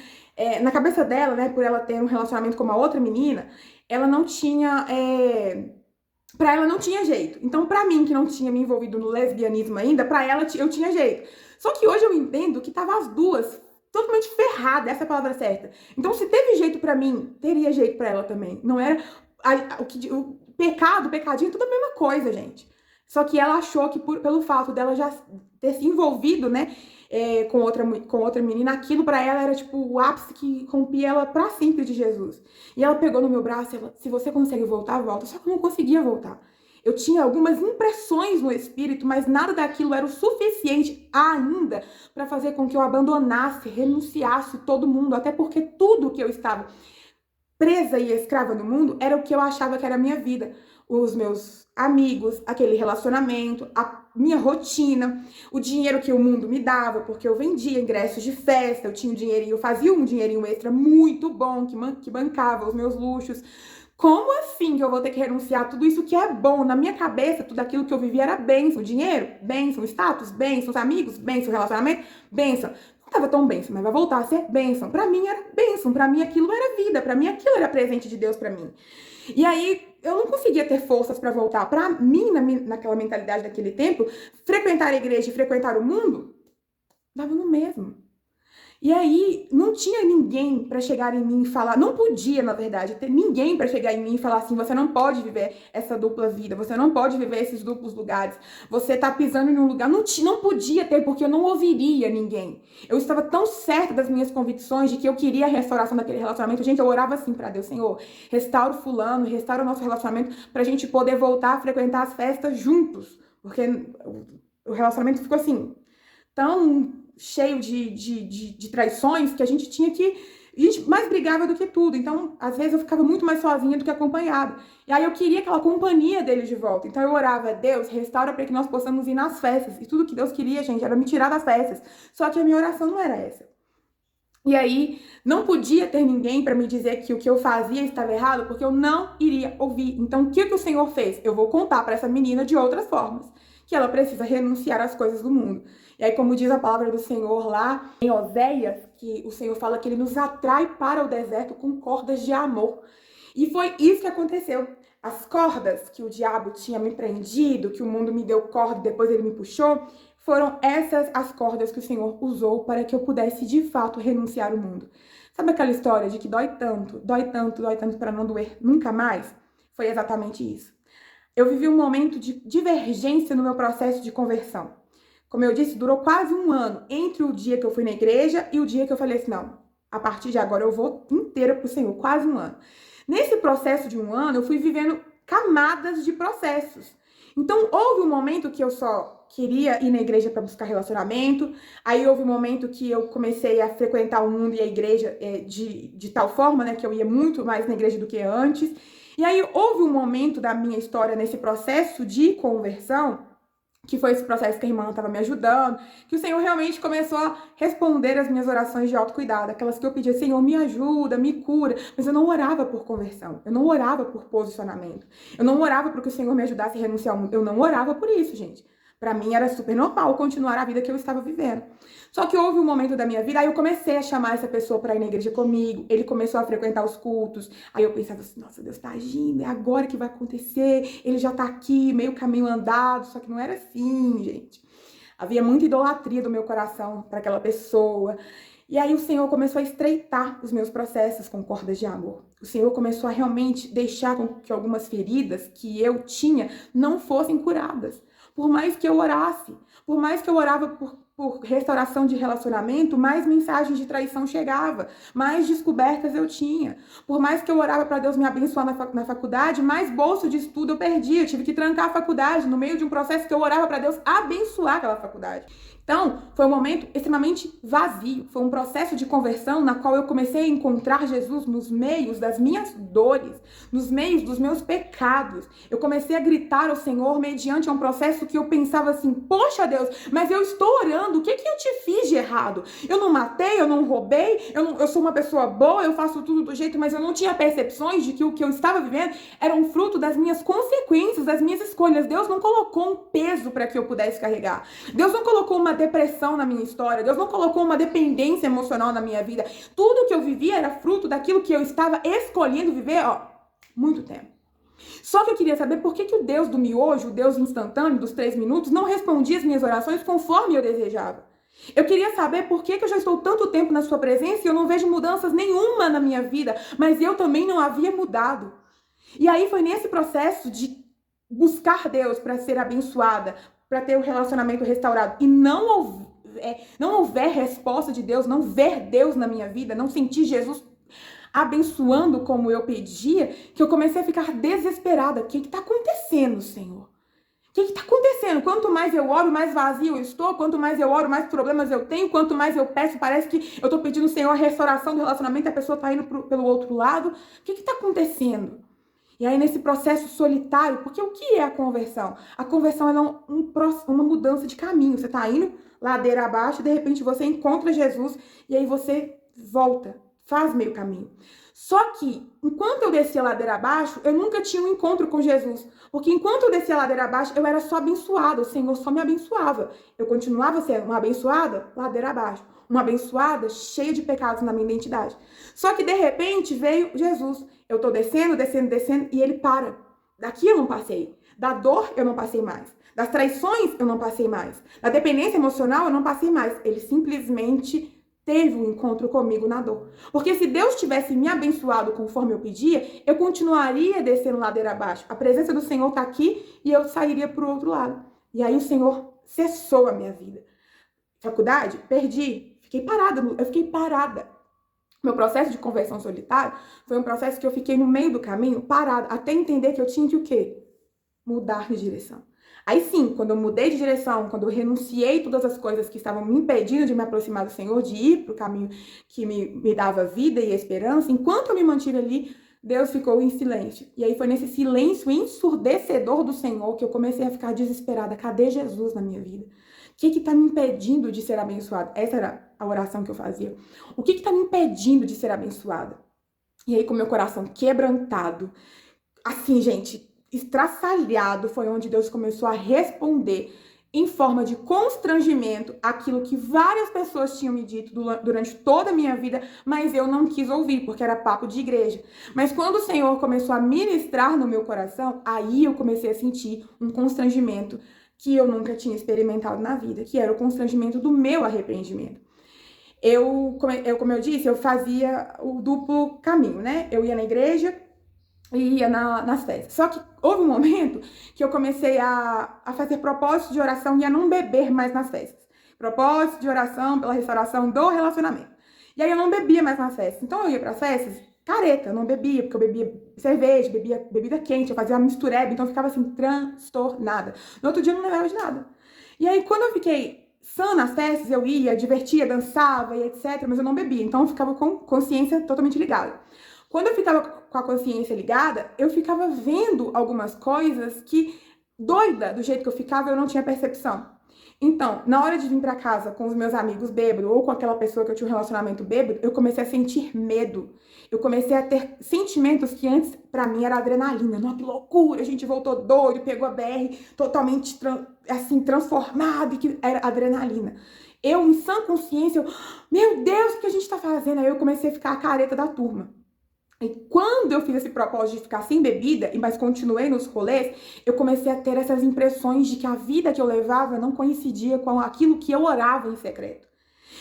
na cabeça dela, né, por ela ter um relacionamento com uma outra menina, ela não tinha... Pra ela não tinha jeito. Então, pra mim, que não tinha me envolvido no lesbianismo ainda, pra ela eu tinha jeito. Só que hoje eu entendo que tava as duas totalmente ferradas, essa é a palavra certa. Então, se teve jeito pra mim, teria jeito pra ela também. Não era o pecado, o pecadinho, tudo a mesma coisa, gente. Só que ela achou que pelo fato dela já ter se envolvido, né, com outra menina, aquilo pra ela era tipo o ápice que rompia ela pra sempre de Jesus. E ela pegou no meu braço e ela, se você consegue voltar, volta. Só que eu não conseguia voltar. Eu tinha algumas impressões no espírito, mas nada daquilo era o suficiente ainda para fazer com que eu abandonasse, renunciasse todo mundo, até porque tudo que eu estava presa e escrava no mundo era o que eu achava que era a minha vida. Os meus amigos, aquele relacionamento, a minha rotina, o dinheiro que o mundo me dava, porque eu vendia ingressos de festa, eu tinha um dinheirinho, eu fazia um dinheirinho extra muito bom, que bancava os meus luxos. Como assim que eu vou ter que renunciar a tudo isso que é bom? Na minha cabeça, tudo aquilo que eu vivia era bênção. Dinheiro, bênção. Status, bênção. Os amigos, bênção. Relacionamento, bênção. Não tava tão bênção, mas vai voltar a ser bênção. Pra mim era bênção. Pra mim aquilo era vida. Pra mim aquilo era presente de Deus pra mim. E aí eu não conseguia ter forças pra voltar. Pra mim, naquela mentalidade daquele tempo, frequentar a igreja e frequentar o mundo, dava no mesmo. E aí, não tinha ninguém pra chegar em mim e falar, não podia, na verdade, ter ninguém pra chegar em mim e falar assim, você não pode viver essa dupla vida, você não pode viver esses duplos lugares, você tá pisando em um lugar, não podia ter, porque eu não ouviria ninguém. Eu estava tão certa das minhas convicções de que eu queria a restauração daquele relacionamento, gente, eu orava assim pra Deus, Senhor, restaura o fulano, restaura o nosso relacionamento, pra gente poder voltar a frequentar as festas juntos, porque o relacionamento ficou assim, tão cheio de traições que a gente tinha que... A gente mais brigava do que tudo. Então, às vezes, eu ficava muito mais sozinha do que acompanhada. E aí eu queria aquela companhia dele de volta. Então eu orava, Deus, restaura para que nós possamos ir nas festas. E tudo que Deus queria, gente, era me tirar das festas. Só que a minha oração não era essa. E aí, não podia ter ninguém para me dizer que o que eu fazia estava errado, porque eu não iria ouvir. Então, o que o Senhor fez? Eu vou contar para essa menina de outras formas. Que ela precisa renunciar às coisas do mundo. E aí, como diz a palavra do Senhor lá em Oséias, que o Senhor fala que ele nos atrai para o deserto com cordas de amor. E foi isso que aconteceu. As cordas que o diabo tinha me prendido, que o mundo me deu corda e depois ele me puxou, foram essas as cordas que o Senhor usou para que eu pudesse, de fato, renunciar ao mundo. Sabe aquela história de que dói tanto para não doer nunca mais? Foi exatamente isso. Eu vivi um momento de divergência no meu processo de conversão. Como eu disse, durou quase um ano entre o dia que eu fui na igreja e o dia que eu falei assim, não, a partir de agora eu vou inteira pro Senhor, quase um ano. Nesse processo de um ano, eu fui vivendo camadas de processos. Então, houve um momento que eu só queria ir na igreja para buscar relacionamento, aí houve um momento que eu comecei a frequentar o mundo e a igreja de tal forma, né, que eu ia muito mais na igreja do que antes. E aí houve um momento da minha história nesse processo de conversão, que foi esse processo que a irmã estava me ajudando, que o Senhor realmente começou a responder as minhas orações de autocuidado, aquelas que eu pedia, Senhor, me ajuda, me cura, mas eu não orava por conversão, eu não orava por posicionamento, eu não orava para que o Senhor me ajudasse a renunciar ao mundo, eu não orava por isso, gente. Para mim era super normal continuar a vida que eu estava vivendo. Só que houve um momento da minha vida, aí eu comecei a chamar essa pessoa para ir na igreja comigo, ele começou a frequentar os cultos, aí eu pensava assim, nossa, Deus tá agindo, é agora que vai acontecer, ele já tá aqui, meio caminho andado, só que não era assim, gente. Havia muita idolatria do meu coração para aquela pessoa. E aí o Senhor começou a estreitar os meus processos com cordas de amor. O Senhor começou a realmente deixar com que algumas feridas que eu tinha não fossem curadas. Por mais que eu orasse, por mais que eu orava por restauração de relacionamento, mais mensagens de traição chegava, mais descobertas eu tinha. Por mais que eu orava para Deus me abençoar na faculdade, mais bolsa de estudo eu perdi. Eu tive que trancar a faculdade no meio de um processo que eu orava para Deus abençoar aquela faculdade. Então, foi um momento extremamente vazio. Foi um processo de conversão na qual eu comecei a encontrar Jesus nos meios das minhas dores, nos meios dos meus pecados. Eu comecei a gritar ao Senhor mediante um processo que eu pensava assim, poxa Deus, mas eu estou orando, o que eu te fiz de errado? Eu não matei, eu não roubei, eu sou uma pessoa boa, eu faço tudo do jeito, mas eu não tinha percepções de que o que eu estava vivendo era um fruto das minhas consequências, das minhas escolhas. Deus não colocou um peso para que eu pudesse carregar. Deus não colocou uma depressão na minha história. Deus não colocou uma dependência emocional na minha vida. Tudo que eu vivia era fruto daquilo que eu estava escolhendo viver, muito tempo. Só que eu queria saber por que o Deus do miojo, o Deus instantâneo dos 3 minutos, não respondia as minhas orações conforme eu desejava. Eu queria saber por que eu já estou tanto tempo na sua presença e eu não vejo mudanças nenhuma na minha vida, mas eu também não havia mudado. E aí foi nesse processo de buscar Deus para ser abençoada, para ter o relacionamento restaurado e não houver resposta de Deus, não ver Deus na minha vida, não sentir Jesus abençoando como eu pedia, que eu comecei a ficar desesperada. O que está acontecendo, Senhor? O que está acontecendo? Quanto mais eu oro, mais vazio eu estou. Quanto mais eu oro, mais problemas eu tenho. Quanto mais eu peço, parece que eu estou pedindo, Senhor, a restauração do relacionamento e a pessoa está indo pelo outro lado. O que está acontecendo? E aí, nesse processo solitário, porque o que é a conversão? A conversão é uma mudança de caminho. Você está indo ladeira abaixo, de repente você encontra Jesus e aí você volta, faz meio caminho. Só que, enquanto eu descia ladeira abaixo, eu nunca tinha um encontro com Jesus. Porque enquanto eu descia ladeira abaixo, eu era só abençoada. O Senhor só me abençoava. Eu continuava sendo uma abençoada ladeira abaixo. Uma abençoada cheia de pecados na minha identidade. Só que, de repente, veio Jesus. Eu tô descendo, descendo, descendo, e ele para. Daqui eu não passei. Da dor eu não passei mais. Das traições eu não passei mais. Da dependência emocional eu não passei mais. Ele simplesmente teve um encontro comigo na dor. Porque se Deus tivesse me abençoado conforme eu pedia, eu continuaria descendo ladeira abaixo. A presença do Senhor tá aqui e eu sairia pro outro lado. E aí o Senhor cessou a minha vida. Faculdade? Perdi. Eu fiquei parada. Meu processo de conversão solitária foi um processo que eu fiquei no meio do caminho, parada, até entender que eu tinha que o quê? Mudar de direção. Aí sim, quando eu mudei de direção, quando eu renunciei todas as coisas que estavam me impedindo de me aproximar do Senhor, de ir para o caminho que me dava vida e esperança, enquanto eu me mantive ali, Deus ficou em silêncio. E aí foi nesse silêncio ensurdecedor do Senhor que eu comecei a ficar desesperada. Cadê Jesus na minha vida? O que está me impedindo de ser abençoada? Essa era a oração que eu fazia. O que está me impedindo de ser abençoada? E aí, com meu coração quebrantado, assim, gente, estraçalhado, foi onde Deus começou a responder em forma de constrangimento aquilo que várias pessoas tinham me dito durante toda a minha vida, mas eu não quis ouvir, porque era papo de igreja. Mas quando o Senhor começou a ministrar no meu coração, aí eu comecei a sentir um constrangimento que eu nunca tinha experimentado na vida, que era o constrangimento do meu arrependimento. Como eu disse, eu fazia o duplo caminho, né? Eu ia na igreja e ia nas festas. Só que houve um momento que eu comecei a fazer propósitos de oração e a não beber mais nas festas. Propósito de oração pela restauração do relacionamento. E aí eu não bebia mais nas festas. Então eu ia para as festas careta, eu não bebia, porque eu bebia cerveja, bebia bebida quente, eu fazia uma mistureba, então eu ficava assim, transtornada. No outro dia eu não lembrava de nada. E aí quando eu fiquei sã nas festas, eu ia, divertia, dançava e etc, mas eu não bebia, então eu ficava com consciência totalmente ligada. Quando eu ficava com a consciência ligada, eu ficava vendo algumas coisas que, doida do jeito que eu ficava, eu não tinha percepção. Então, na hora de vir pra casa com os meus amigos bêbados ou com aquela pessoa que eu tinha um relacionamento bêbado, eu comecei a sentir medo. Eu comecei a ter sentimentos que antes, pra mim, era adrenalina. Nossa, que loucura, a gente voltou doido, pegou a BR totalmente, transformado, e que era adrenalina. Eu, em sã consciência, meu Deus, o que a gente tá fazendo? Aí eu comecei a ficar a careta da turma. E quando eu fiz esse propósito de ficar sem bebida, mas continuei nos rolês, eu comecei a ter essas impressões de que a vida que eu levava não coincidia com aquilo que eu orava em secreto.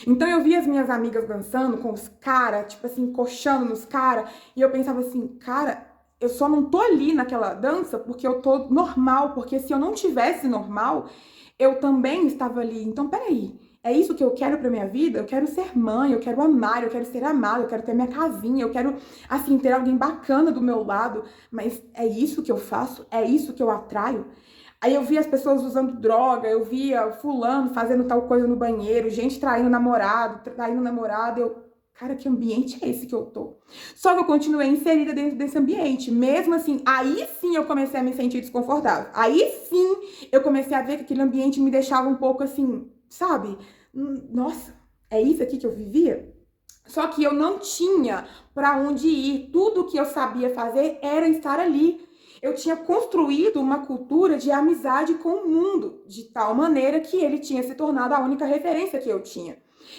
Então eu via as minhas amigas dançando com os caras, tipo assim, encoxando nos caras, e eu pensava assim, cara, eu só não tô ali naquela dança porque eu tô normal, porque se eu não tivesse normal, eu também estava ali. Então, peraí, é isso que eu quero pra minha vida? Eu quero ser mãe, eu quero amar, eu quero ser amada, eu quero ter minha casinha, eu quero, assim, ter alguém bacana do meu lado, mas é isso que eu faço? É isso que eu atraio? Aí eu via as pessoas usando droga, eu via fulano fazendo tal coisa no banheiro, gente traindo namorado, traindo namorado, cara, que ambiente é esse que eu tô? Só que eu continuei inserida dentro desse ambiente, mesmo assim, aí sim eu comecei a me sentir desconfortável. Aí sim eu comecei a ver que aquele ambiente me deixava um pouco assim, sabe? Nossa, é isso aqui que eu vivia? Só que eu não tinha para onde ir. Tudo que eu sabia fazer era estar ali. Eu tinha construído uma cultura de amizade com o mundo, de tal maneira que ele tinha se tornado a única referência que eu tinha.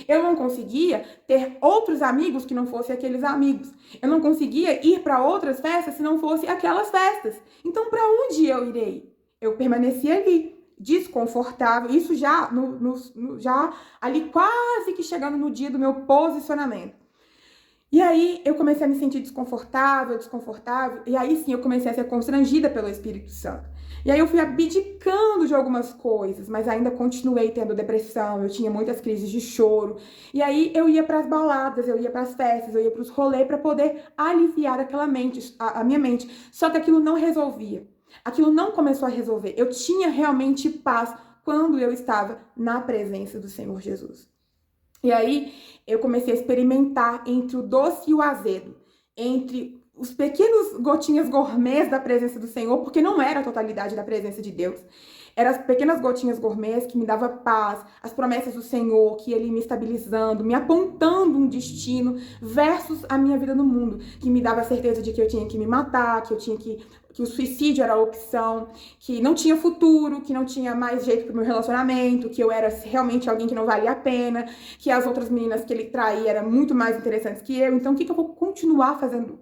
Eu não conseguia ter outros amigos que não fossem aqueles amigos. Eu não conseguia ir para outras festas se não fossem aquelas festas. Então, para onde eu irei? Eu permanecia ali, desconfortável. Isso já, já ali quase que chegando no dia do meu posicionamento. E aí eu comecei a me sentir desconfortável, e aí sim eu comecei a ser constrangida pelo Espírito Santo. E aí eu fui abdicando de algumas coisas, mas ainda continuei tendo depressão, eu tinha muitas crises de choro. E aí eu ia para as baladas, eu ia para as festas, eu ia para os rolês para poder aliviar aquela mente, a minha mente. Só que aquilo não resolvia. Aquilo não começou a resolver. Eu tinha realmente paz quando eu estava na presença do Senhor Jesus. E aí eu comecei a experimentar entre o doce e o azedo, entre os pequenos gotinhas gourmets da presença do Senhor, porque não era a totalidade da presença de Deus. Eram as pequenas gotinhas gourmets que me davam paz, as promessas do Senhor, que Ele me estabilizando, me apontando um destino, versus a minha vida no mundo, que me dava a certeza de que eu tinha que me matar, que eu tinha que o suicídio era a opção, que não tinha futuro, que não tinha mais jeito pro meu relacionamento, que eu era realmente alguém que não valia a pena, que as outras meninas que ele traía eram muito mais interessantes que eu. Então, o que eu vou continuar fazendo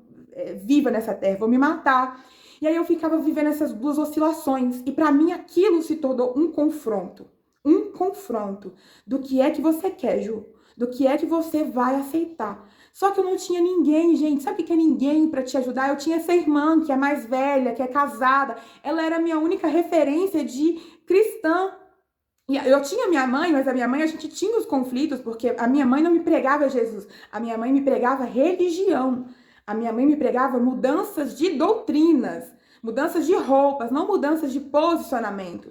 viva nessa terra? Vou me matar. E aí eu ficava vivendo essas duas oscilações. E para mim aquilo se tornou um confronto. Um confronto do que é que você quer, Ju? Do que é que você vai aceitar? Só que eu não tinha ninguém, gente. Sabe o que é ninguém para te ajudar? Eu tinha essa irmã que é mais velha, que é casada. Ela era a minha única referência de cristã. E eu tinha minha mãe, mas a minha mãe, a gente tinha os conflitos, porque a minha mãe não me pregava Jesus. A minha mãe me pregava religião. A minha mãe me pregava mudanças de doutrinas, mudanças de roupas, não mudanças de posicionamento.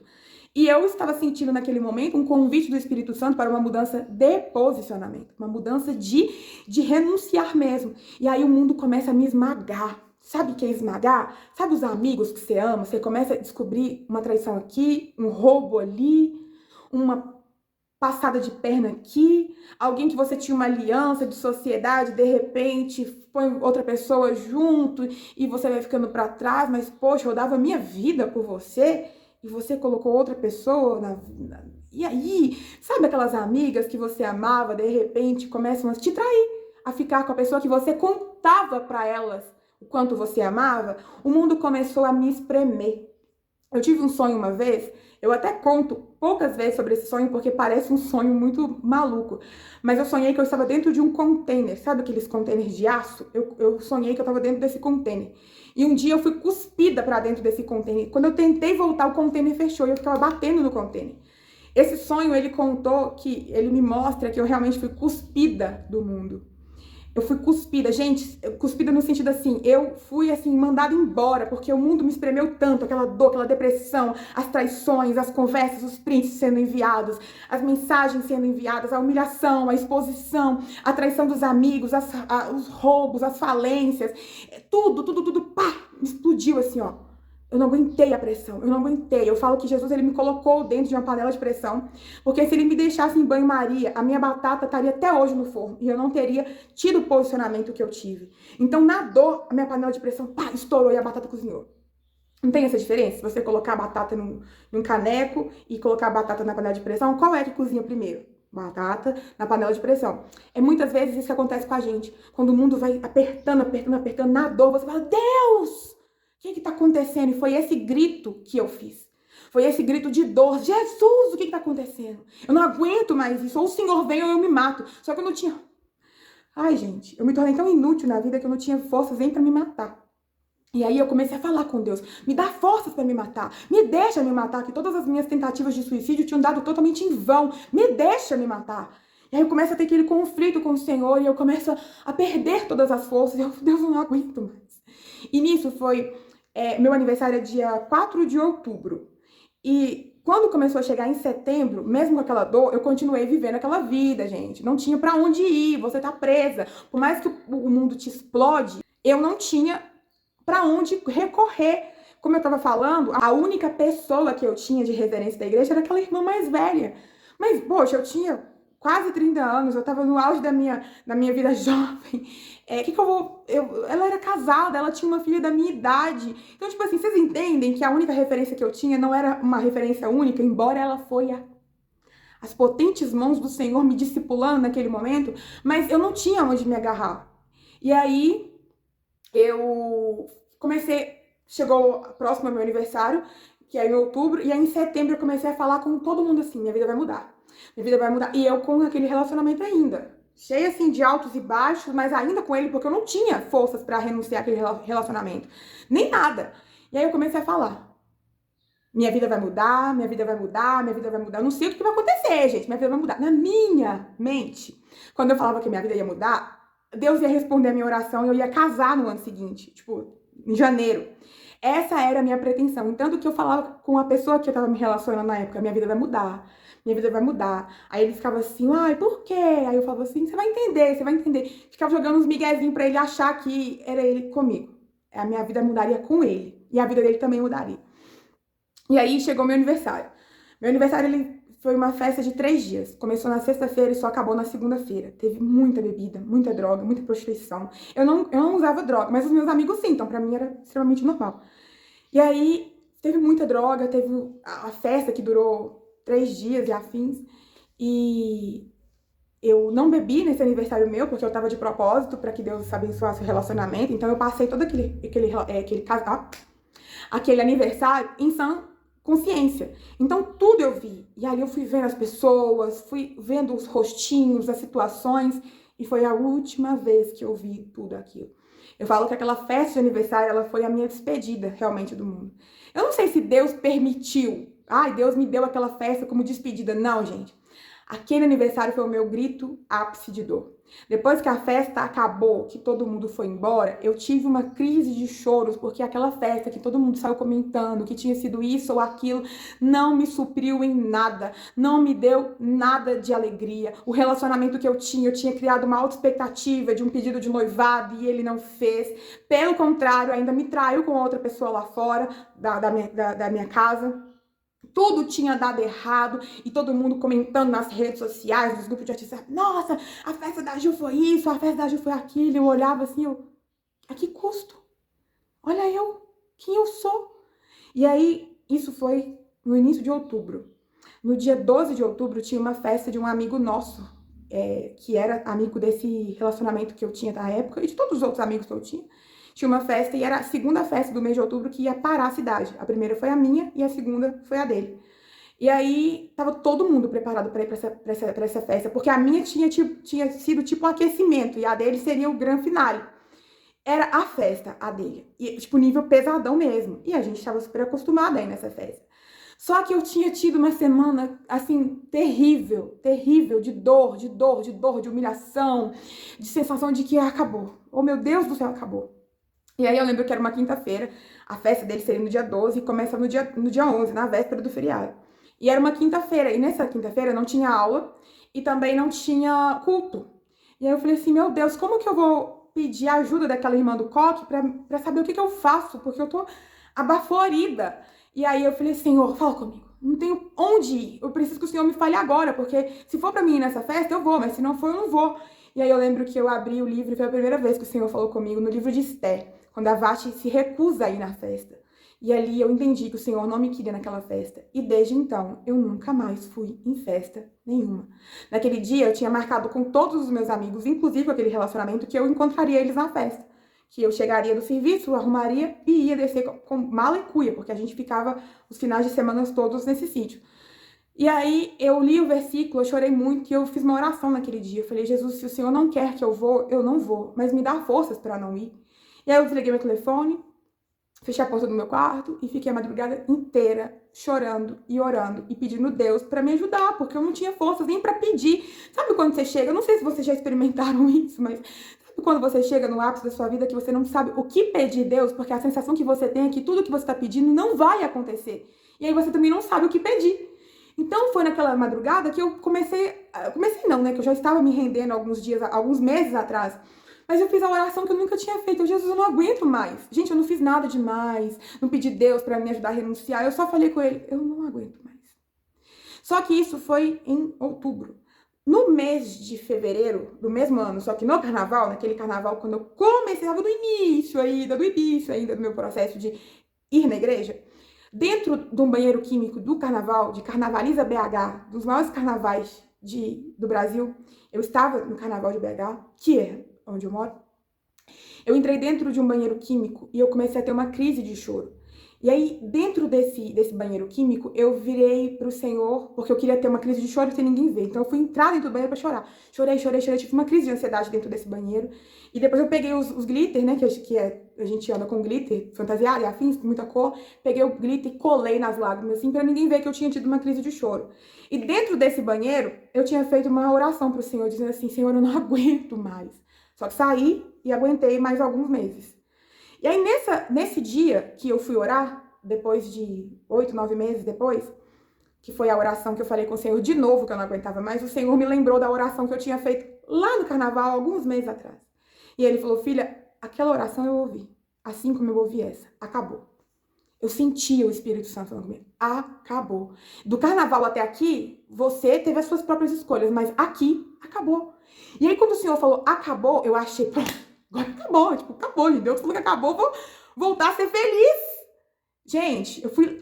E eu estava sentindo naquele momento um convite do Espírito Santo para uma mudança de posicionamento, uma mudança de renunciar mesmo. E aí o mundo começa a me esmagar. Sabe o que é esmagar? Sabe os amigos que você ama? Você começa a descobrir uma traição aqui, um roubo ali, uma passada de perna aqui, alguém que você tinha uma aliança de sociedade, de repente põe outra pessoa junto e você vai ficando para trás, mas poxa, eu dava minha vida por você e você colocou outra pessoa E aí, sabe aquelas amigas que você amava, de repente começam a te trair, a ficar com a pessoa que você contava para elas o quanto você amava? O mundo começou a me espremer. Eu tive um sonho uma vez, eu até conto poucas vezes sobre esse sonho porque parece um sonho muito maluco, mas eu sonhei que eu estava dentro de um container, sabe aqueles containers de aço? Eu sonhei que eu estava dentro desse container. E um dia eu fui cuspida para dentro desse container. Quando eu tentei voltar, o container fechou e eu ficava batendo no container. Esse sonho, ele contou que, ele me mostra que eu realmente fui cuspida do mundo. Eu fui cuspida, gente, cuspida no sentido assim, eu fui assim, mandada embora, porque o mundo me espremeu tanto, aquela dor, aquela depressão, as traições, as conversas, os prints sendo enviados, as mensagens sendo enviadas, a humilhação, a exposição, a traição dos amigos, os roubos, as falências, tudo, pá, me explodiu assim, ó. Eu não aguentei a pressão, eu não aguentei. Eu falo que Jesus, ele me colocou dentro de uma panela de pressão, porque se ele me deixasse em banho-maria, a minha batata estaria até hoje no forno e eu não teria tido o posicionamento que eu tive. Então, na dor, a minha panela de pressão, pá, estourou e a batata cozinhou. Não tem essa diferença? Se você colocar a batata num caneco e colocar a batata na panela de pressão, qual é que cozinha primeiro? Batata na panela de pressão. É muitas vezes isso que acontece com a gente. Quando o mundo vai apertando, na dor, você fala, Deus! O que está acontecendo? E foi esse grito que eu fiz. Foi esse grito de dor. Jesus, o que está acontecendo? Eu não aguento mais isso. Ou o Senhor vem ou eu me mato. Só que eu não tinha... Ai, gente, eu me tornei tão inútil na vida que eu não tinha forças nem para me matar. E aí eu comecei a falar com Deus, me dá forças para me matar, me deixa me matar, que todas as minhas tentativas de suicídio tinham dado totalmente em vão, me deixa me matar. E aí eu começo a ter aquele conflito com o Senhor e eu começo a perder todas as forças, Deus, eu não aguento mais. E nisso foi, meu aniversário é dia 4 de outubro. E quando começou a chegar em setembro, mesmo com aquela dor, eu continuei vivendo aquela vida, gente. Não tinha para onde ir, você tá presa. Por mais que o mundo te explode, eu não tinha para onde recorrer. Como eu estava falando, a única pessoa que eu tinha de referência da igreja era aquela irmã mais velha. Mas, poxa, eu tinha quase 30 anos, eu estava no auge da minha vida jovem. Ela era casada, ela tinha uma filha da minha idade. Então, tipo assim, vocês entendem que a única referência que eu tinha não era uma referência única, embora ela foi as potentes mãos do Senhor me discipulando naquele momento, mas eu não tinha onde me agarrar. E aí, eu chegou próximo ao meu aniversário, que é em outubro, e aí em setembro eu comecei a falar com todo mundo assim, minha vida vai mudar. Minha vida vai mudar. E eu com aquele relacionamento ainda, cheia assim de altos e baixos, mas ainda com ele, porque eu não tinha forças pra renunciar àquele relacionamento. Nem nada. E aí eu comecei a falar. Minha vida vai mudar, minha vida vai mudar, minha vida vai mudar. Eu não sei o que vai acontecer, gente. Minha vida vai mudar. Na minha mente, quando eu falava que minha vida ia mudar, Deus ia responder a minha oração e eu ia casar no ano seguinte, tipo, em janeiro. Essa era a minha pretensão. Tanto que eu falava com a pessoa que eu tava me relacionando na época, minha vida vai mudar, minha vida vai mudar. Aí ele ficava assim, ai, por quê? Aí eu falava assim, você vai entender, você vai entender. Ficava jogando uns miguezinhos pra ele achar que era ele comigo. A minha vida mudaria com ele. E a vida dele também mudaria. E aí chegou meu aniversário. Meu aniversário, ele foi uma festa de 3 dias. Começou na sexta-feira e só acabou na segunda-feira. Teve muita bebida, muita droga, muita prostituição. Eu não usava droga, mas os meus amigos sim, então pra mim era extremamente normal. E aí teve muita droga, teve a festa que durou 3 dias e afins. E eu não bebi nesse aniversário meu, porque eu tava de propósito pra que Deus abençoasse o relacionamento. Então eu passei todo aquele aniversário em sã consciência. Então tudo eu vi. E ali eu fui vendo as pessoas, fui vendo os rostinhos, as situações, e foi a última vez que eu vi tudo aquilo. Eu falo que aquela festa de aniversário, ela foi a minha despedida realmente do mundo. Eu não sei se Deus permitiu. Ai, Deus me deu aquela festa como despedida. Não, gente. Aquele aniversário foi o meu grito ápice de dor. Depois que a festa acabou, que todo mundo foi embora, eu tive uma crise de choros, porque aquela festa que todo mundo saiu comentando, que tinha sido isso ou aquilo, não me supriu em nada, não me deu nada de alegria. O relacionamento que eu tinha criado uma alta expectativa de um pedido de noivado e ele não fez. Pelo contrário, ainda me traiu com outra pessoa lá fora da minha casa. Tudo tinha dado errado e todo mundo comentando nas redes sociais, nos grupos de WhatsApp. Nossa, a festa da Ju foi isso, a festa da Ju foi aquilo. Eu olhava assim, a que custo? Olha quem eu sou. E aí, isso foi no início de outubro. No dia 12 de outubro, tinha uma festa de um amigo nosso, que era amigo desse relacionamento que eu tinha na época e de todos os outros amigos que eu tinha. Tinha uma festa e era a segunda festa do mês de outubro que ia parar a cidade. A primeira foi a minha e a segunda foi a dele. E aí tava todo mundo preparado para ir pra essa festa, porque a minha tinha sido tipo um aquecimento e a dele seria o grande finale. Era a festa, a dele. E tipo, nível pesadão mesmo. E a gente tava super acostumada aí nessa festa. Só que eu tinha tido uma semana, assim, terrível, de dor, de humilhação, de sensação de que acabou. Oh, meu Deus do céu, acabou. E aí eu lembro que era uma quinta-feira, a festa dele seria no dia 12 e começa no dia 11, na véspera do feriado. E era uma quinta-feira, e nessa quinta-feira não tinha aula e também não tinha culto. E aí eu falei assim, meu Deus, como que eu vou pedir a ajuda daquela irmã do coque pra saber o que eu faço? Porque eu tô abaforida. E aí eu falei, Senhor, fala comigo. Não tenho onde ir. Eu preciso que o Senhor me fale agora, porque se for pra mim ir nessa festa, eu vou, mas se não for, eu não vou. E aí eu lembro que eu abri o livro e foi a primeira vez que o Senhor falou comigo no livro de Esther, quando a Vasti se recusa a ir na festa. E ali eu entendi que o Senhor não me queria naquela festa. E desde então, eu nunca mais fui em festa nenhuma. Naquele dia, eu tinha marcado com todos os meus amigos, inclusive aquele relacionamento, que eu encontraria eles na festa. que eu chegaria do serviço, arrumaria e ia descer com mala e cuia, porque a gente ficava os finais de semana todos nesse sítio. E aí eu li o versículo, eu chorei muito e eu fiz uma oração naquele dia. Eu falei, Jesus, se o Senhor não quer que eu vou, eu não vou, mas me dá forças para não ir. E aí eu desliguei meu telefone, fechei a porta do meu quarto e fiquei a madrugada inteira chorando e orando e pedindo a Deus para me ajudar, porque eu não tinha forças nem para pedir. Sabe quando você chega, eu não sei se vocês já experimentaram isso, mas sabe quando você chega no ápice da sua vida que você não sabe o que pedir a Deus, porque a sensação que você tem é que tudo que você está pedindo não vai acontecer. E aí você também não sabe o que pedir. Então foi naquela madrugada que eu comecei não, né, que eu já estava me rendendo alguns meses atrás. Mas eu fiz a oração que eu nunca tinha feito. Jesus, eu não aguento mais. Gente, eu não fiz nada demais. Não pedi Deus para me ajudar a renunciar. Eu só falei com ele, eu não aguento mais. Só que isso foi em outubro. No mês de fevereiro do mesmo ano, só que no carnaval, naquele carnaval, quando eu comecei, estava do início ainda do meu processo de ir na igreja, dentro de um banheiro químico do carnaval, de Carnavaliza BH, dos maiores carnavais do Brasil, eu estava no carnaval de BH, que é onde eu moro, eu entrei dentro de um banheiro químico e eu comecei a ter uma crise de choro. E aí, dentro desse banheiro químico, eu virei pro Senhor, porque eu queria ter uma crise de choro sem ninguém ver. Então, eu fui entrar dentro do banheiro pra chorar. Chorei, tive uma crise de ansiedade dentro desse banheiro. E depois eu peguei os glitter, né, a gente anda com glitter, fantasiado e afins, com muita cor. Peguei o glitter e colei nas lágrimas, assim, pra ninguém ver que eu tinha tido uma crise de choro. E dentro desse banheiro, eu tinha feito uma oração pro Senhor, dizendo assim, Senhor, eu não aguento mais. Só que saí e aguentei mais alguns meses. E aí, nesse dia que eu fui orar, depois de 8, 9 meses depois, que foi a oração que eu falei com o Senhor de novo, que eu não aguentava mais, o Senhor me lembrou da oração que eu tinha feito lá no carnaval, alguns meses atrás. E ele falou, filha, aquela oração eu ouvi, assim como eu ouvi essa, acabou. Eu senti o Espírito Santo falando comigo, acabou. Do carnaval até aqui, você teve as suas próprias escolhas, mas aqui, acabou. E aí, quando o Senhor falou, acabou, eu achei, pronto, agora acabou, tipo, acabou, Deus falou que acabou, vou voltar a ser feliz. Gente, eu fui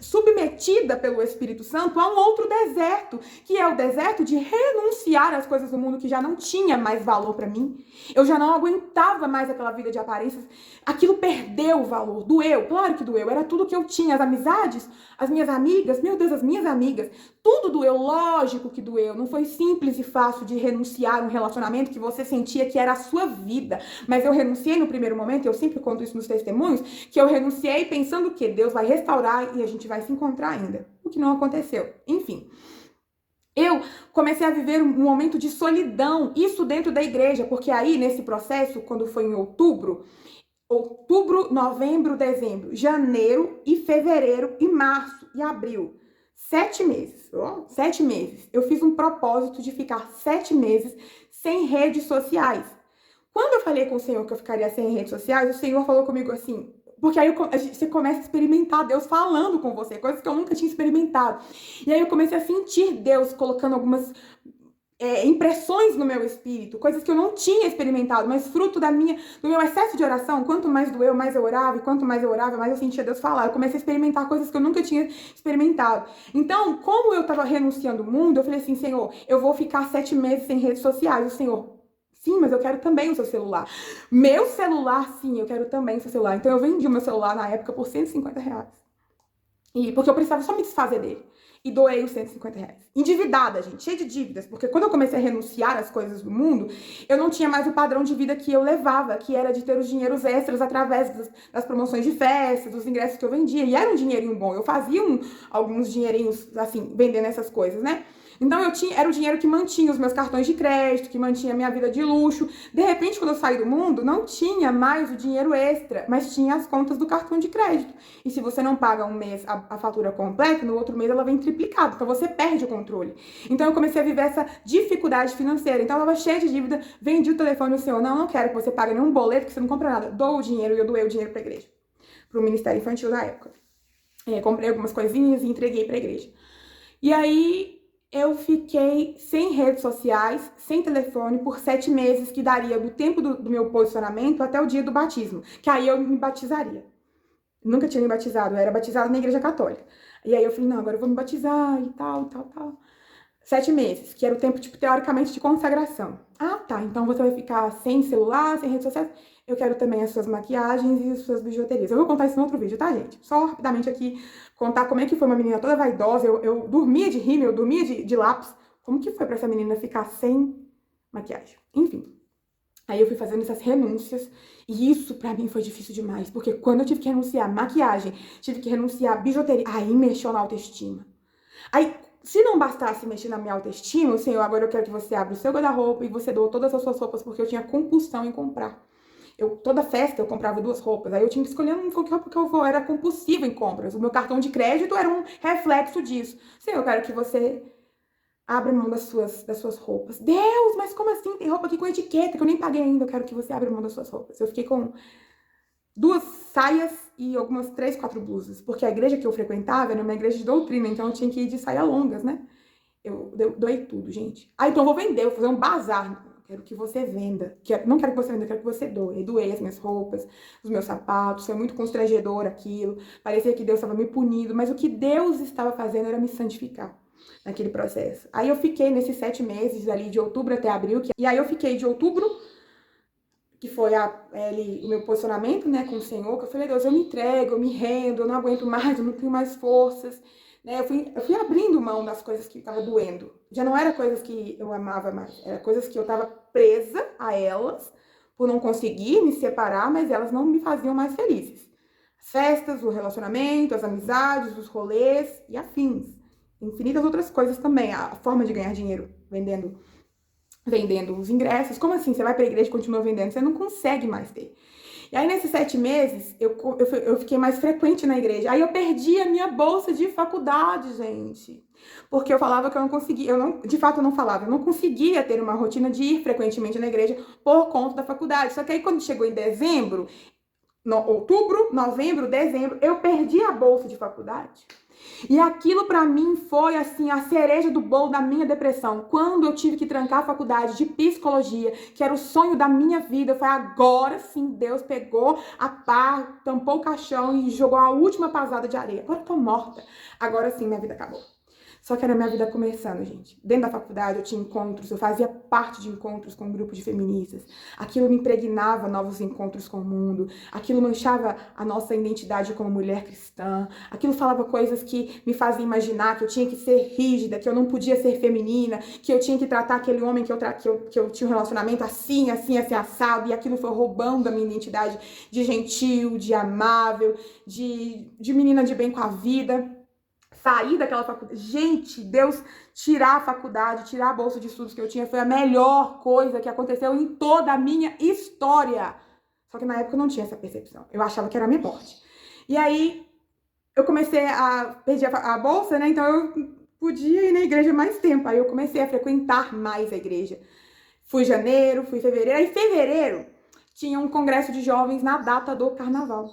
submetida pelo Espírito Santo a um outro deserto, que é o deserto de renunciar às coisas do mundo que já não tinha mais valor pra mim. Eu já não aguentava mais aquela vida de aparências. Aquilo perdeu o valor. Doeu, claro que doeu. Era tudo que eu tinha. As amizades, as minhas amigas, meu Deus, as minhas amigas. Tudo doeu, lógico que doeu. Não foi simples e fácil de renunciar a um relacionamento que você sentia que era a sua vida. Mas eu renunciei no primeiro momento, eu sempre conto isso nos testemunhos, que eu renunciei pensando que Deus vai restaurar e a gente vai se encontrar ainda. O que não aconteceu. Enfim. Eu comecei a viver um momento de solidão, isso dentro da igreja, porque aí, nesse processo, quando foi em outubro, novembro, dezembro, janeiro e fevereiro e março e abril. 7 meses, 7 meses. Eu fiz um propósito de ficar 7 meses sem redes sociais. Quando eu falei com o Senhor que eu ficaria sem redes sociais, o Senhor falou comigo assim, porque aí você começa a experimentar Deus falando com você, coisas que eu nunca tinha experimentado. E aí eu comecei a sentir Deus colocando algumas impressões no meu espírito, coisas que eu não tinha experimentado, mas fruto do meu excesso de oração, quanto mais doeu, mais eu orava, e quanto mais eu orava, mais eu sentia Deus falar. Eu comecei a experimentar coisas que eu nunca tinha experimentado. Então, como eu tava renunciando ao mundo, eu falei assim, Senhor, eu vou ficar 7 meses sem redes sociais. O Senhor, sim, mas eu quero também o seu celular. Meu celular, sim, eu quero também o seu celular. Então, eu vendi o meu celular na época por R$150. Porque eu precisava só me desfazer dele. E doei os R$150. Endividada, gente, cheia de dívidas. Porque quando eu comecei a renunciar às coisas do mundo, eu não tinha mais o padrão de vida que eu levava, que era de ter os dinheiros extras através das promoções de festa, dos ingressos que eu vendia. E era um dinheirinho bom. Eu fazia alguns dinheirinhos, assim, vendendo essas coisas, né? Então, era o dinheiro que mantinha os meus cartões de crédito, que mantinha a minha vida de luxo. De repente, quando eu saí do mundo, não tinha mais o dinheiro extra, mas tinha as contas do cartão de crédito. E se você não paga um mês a fatura completa, no outro mês ela vem triplicada. Então, você perde o controle. Então, eu comecei a viver essa dificuldade financeira. Então, eu estava cheia de dívida, vendi o telefone do Senhor. Não quero que você pague nenhum boleto, que você não compra nada. Dou o dinheiro e eu doei o dinheiro para a igreja. Para o Ministério Infantil da época. Comprei algumas coisinhas e entreguei para a igreja. E aí, eu fiquei sem redes sociais, sem telefone, por 7 meses, que daria do tempo do meu posicionamento até o dia do batismo, que aí eu me batizaria. Nunca tinha me batizado, eu era batizada na igreja católica. E aí eu falei, não, agora eu vou me batizar e tal. 7 meses, que era o tempo, tipo, teoricamente, de consagração. Ah, tá, então você vai ficar sem celular, sem redes sociais. eu quero também as suas maquiagens e as suas bijuterias. Eu vou contar isso no outro vídeo, tá, gente? Só rapidamente aqui contar como é que foi uma menina toda vaidosa. Eu dormia de rímel, eu dormia de lápis. Como que foi pra essa menina ficar sem maquiagem? Enfim. Aí eu fui fazendo essas renúncias e isso pra mim foi difícil demais, porque quando eu tive que renunciar maquiagem, tive que renunciar bijuteria, aí mexeu na autoestima. Aí, se não bastasse mexer na minha autoestima, Senhor, agora eu quero que você abra o seu guarda-roupa e você doa todas as suas roupas, porque eu tinha compulsão em comprar. Toda festa eu comprava 2 roupas, aí eu tinha que escolher que roupa que eu vou, era compulsiva em compras. O meu cartão de crédito era um reflexo disso. Senhor, eu quero que você abra mão das suas roupas. Deus, mas como assim? Tem roupa aqui com etiqueta que eu nem paguei ainda. Eu quero que você abra mão das suas roupas. Eu fiquei com 2 saias e algumas 3, 4 blusas. Porque a igreja que eu frequentava era uma igreja de doutrina, então eu tinha que ir de saia longas, né? Eu doei tudo, gente. Ah, então eu vou vender, vou fazer um bazar. Quero que você venda. Não quero que você venda, quero que você doe. Eu doei as minhas roupas, os meus sapatos. Foi muito constrangedor aquilo. Parecia que Deus estava me punindo. Mas o que Deus estava fazendo era me santificar naquele processo. Aí eu fiquei nesses 7 meses ali, de outubro até abril. E aí eu fiquei de outubro, que foi o meu posicionamento, né, com o Senhor, que eu falei, Deus, eu me entrego, eu me rendo, eu não aguento mais, eu não tenho mais forças. Né? Eu fui abrindo mão das coisas que estavam doendo. Já não era coisas que eu amava mais, era coisas que eu estava presa a elas, por não conseguir me separar, mas elas não me faziam mais felizes. As festas, o relacionamento, as amizades, os rolês e afins. Infinitas outras coisas também. A forma de ganhar dinheiro vendendo os ingressos. Como assim? Você vai pra igreja e continua vendendo? Você não consegue mais ter. E aí, nesses 7 meses, eu fiquei mais frequente na igreja. Aí eu perdi a minha bolsa de faculdade, gente. Porque eu falava que eu não conseguia, de fato eu não falava, eu não conseguia ter uma rotina de ir frequentemente na igreja por conta da faculdade. Só que aí quando chegou em dezembro, outubro, novembro, dezembro, eu perdi a bolsa de faculdade. E aquilo pra mim foi assim a cereja do bolo da minha depressão. Quando eu tive que trancar a faculdade de psicologia, que era o sonho da minha vida, foi agora sim Deus pegou a pá, tampou o caixão e jogou a última pasada de areia. Agora eu tô morta. Agora sim minha vida acabou. Só que era minha vida começando, gente. Dentro da faculdade eu tinha encontros, eu fazia parte de encontros com um grupo de feministas. Aquilo me impregnava novos encontros com o mundo. Aquilo manchava a nossa identidade como mulher cristã. Aquilo falava coisas que me faziam imaginar que eu tinha que ser rígida, que eu não podia ser feminina, que eu tinha que tratar aquele homem que eu tinha um relacionamento assim, assado. E aquilo foi roubando a minha identidade de gentil, de amável, de menina de bem com a vida. Sair daquela faculdade. Gente, Deus tirar a faculdade, tirar a bolsa de estudos que eu tinha foi a melhor coisa que aconteceu em toda a minha história. Só que na época eu não tinha essa percepção. Eu achava que era a minha morte. E aí eu comecei a perder a bolsa, né? Então eu podia ir na igreja mais tempo. Aí eu comecei a frequentar mais a igreja. Fui janeiro, fui fevereiro. Aí fevereiro tinha um congresso de jovens na data do carnaval.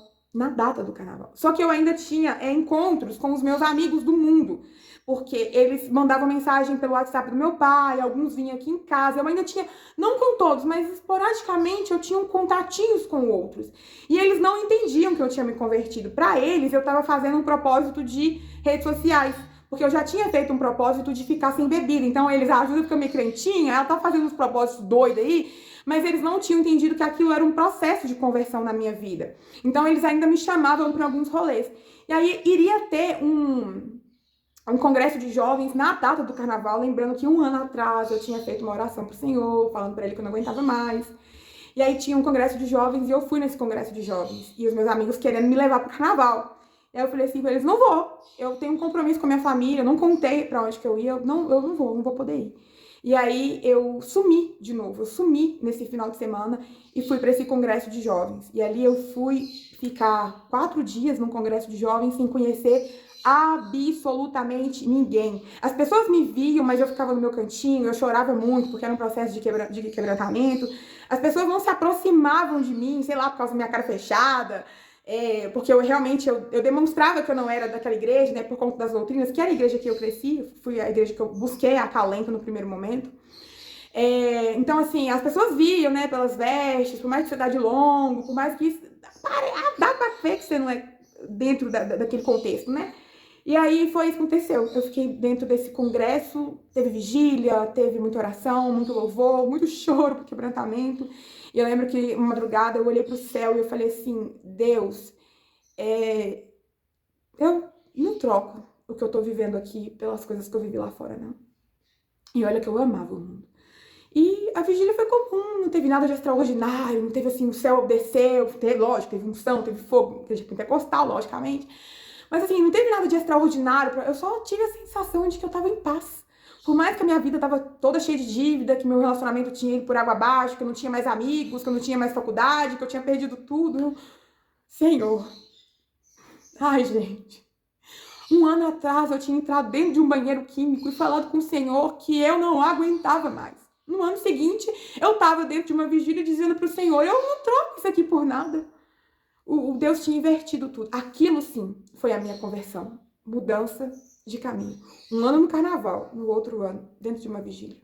Só que eu ainda tinha encontros com os meus amigos do mundo, porque eles mandavam mensagem pelo WhatsApp do meu pai, alguns vinham aqui em casa, eu ainda tinha, não com todos, mas esporadicamente eu tinha contatinhos com outros. E eles não entendiam que eu tinha me convertido. Para eles, eu estava fazendo um propósito de redes sociais, porque eu já tinha feito um propósito de ficar sem bebida. Então eles, ajuda porque eu me crentinha, ela tá fazendo uns propósitos doidos aí, mas eles não tinham entendido que aquilo era um processo de conversão na minha vida. Então eles ainda me chamavam para alguns rolês. E aí iria ter um congresso de jovens na data do carnaval, lembrando que 1 ano atrás eu tinha feito uma oração pro Senhor, falando para ele que eu não aguentava mais. E aí tinha um congresso de jovens e eu fui nesse congresso de jovens. E os meus amigos querendo me levar pro carnaval. E aí eu falei assim pra eles, não vou. Eu tenho um compromisso com a minha família, eu não contei pra onde que eu ia, eu não vou poder ir. E aí eu sumi de novo, eu sumi nesse final de semana e fui para esse congresso de jovens. E ali eu fui ficar 4 dias num congresso de jovens sem conhecer absolutamente ninguém. As pessoas me viam, mas eu ficava no meu cantinho, eu chorava muito porque era um processo de quebrantamento. As pessoas não se aproximavam de mim, sei lá, por causa da minha cara fechada. Porque eu realmente, eu demonstrava que eu não era daquela igreja, né, por conta das doutrinas, que era a igreja que eu cresci, foi a igreja que eu busquei acalento no primeiro momento. Então, assim, as pessoas viam, né, pelas vestes, por mais que você dá de longo, por mais que isso, dá pra ver que você não é dentro daquele contexto, né? E aí foi isso que aconteceu. Eu fiquei dentro desse congresso, teve vigília, teve muita oração, muito louvor, muito choro, quebrantamento. E eu lembro que uma madrugada eu olhei pro céu e eu falei assim, Deus, eu não troco o que eu tô vivendo aqui pelas coisas que eu vivi lá fora, não. E olha que eu amava o mundo. E a vigília foi comum, não teve nada de extraordinário, não teve assim, o céu desceu, lógico, teve unção, teve fogo, teve pentecostal, logicamente. Mas assim, não teve nada de extraordinário, eu só tive a sensação de que eu tava em paz. Por mais que a minha vida tava toda cheia de dívida, que meu relacionamento tinha ido por água abaixo, que eu não tinha mais amigos, que eu não tinha mais faculdade, que eu tinha perdido tudo. Senhor. Ai, gente. Um ano atrás eu tinha entrado dentro de um banheiro químico e falado com o Senhor que eu não aguentava mais. No ano seguinte, eu estava dentro de uma vigília dizendo para o Senhor, eu não troco isso aqui por nada. O Deus tinha invertido tudo. Aquilo sim foi a minha conversão. Mudança de caminho. Um ano no carnaval, no outro ano, dentro de uma vigília.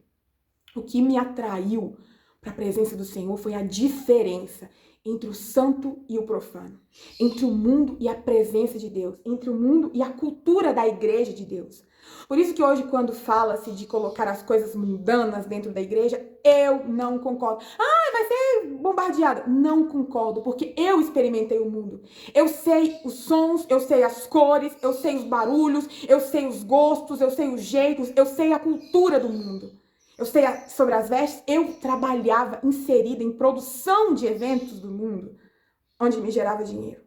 O que me atraiu para a presença do Senhor foi a diferença entre o santo e o profano, entre o mundo e a presença de Deus, entre o mundo e a cultura da igreja de Deus. Por isso que hoje, quando fala-se de colocar as coisas mundanas dentro da igreja, eu não concordo. Ah, vai ser bombardeada. Não concordo, porque eu experimentei o mundo. Eu sei os sons, eu sei as cores, eu sei os barulhos, eu sei os gostos, eu sei os jeitos, eu sei a cultura do mundo. Eu sei sobre as vestes, eu trabalhava inserida em produção de eventos do mundo, onde me gerava dinheiro.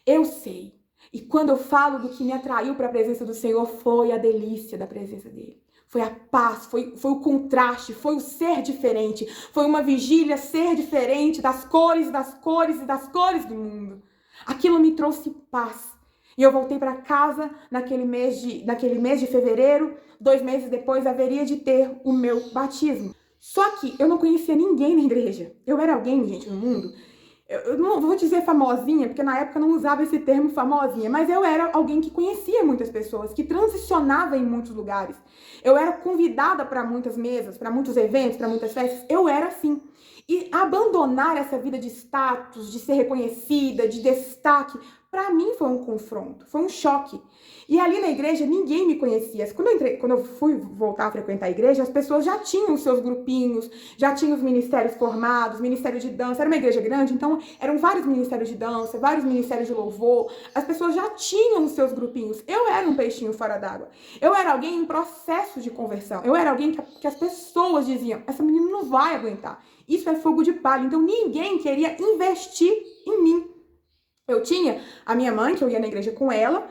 Eu sei. E quando eu falo do que me atraiu para a presença do Senhor, foi a delícia da presença dele. Foi a paz, foi o contraste, foi o ser diferente. Foi uma vigília ser diferente das cores, das cores e das cores do mundo. Aquilo me trouxe paz. E eu voltei para casa naquele mês de fevereiro. 2 meses depois haveria de ter o meu batismo. Só que eu não conhecia ninguém na igreja. Eu era alguém, gente, no mundo. Eu não vou dizer famosinha, porque na época eu não usava esse termo famosinha, mas eu era alguém que conhecia muitas pessoas, que transicionava em muitos lugares. Eu era convidada para muitas mesas, para muitos eventos, para muitas festas. Eu era assim. E abandonar essa vida de status, de ser reconhecida, de destaque, para mim foi um confronto, foi um choque. E ali na igreja ninguém me conhecia. Quando eu fui voltar a frequentar a igreja, as pessoas já tinham os seus grupinhos, já tinham os ministérios formados, ministério de dança. Era uma igreja grande, então eram vários ministérios de dança, vários ministérios de louvor. As pessoas já tinham os seus grupinhos. Eu era um peixinho fora d'água. Eu era alguém em processo de conversão. Eu era alguém que as pessoas diziam, essa menina não vai aguentar. Isso é fogo de palha. Então ninguém queria investir em mim. Eu tinha a minha mãe, que eu ia na igreja com ela.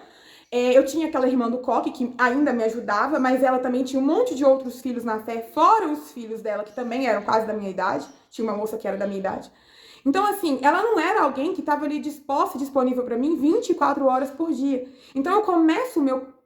Eu tinha aquela irmã do coque, que ainda me ajudava, mas ela também tinha um monte de outros filhos na fé, fora os filhos dela, que também eram quase da minha idade. Tinha uma moça que era da minha idade. Então, assim, ela não era alguém que estava ali disposta e disponível para mim 24 horas por dia. Então, eu começo o meu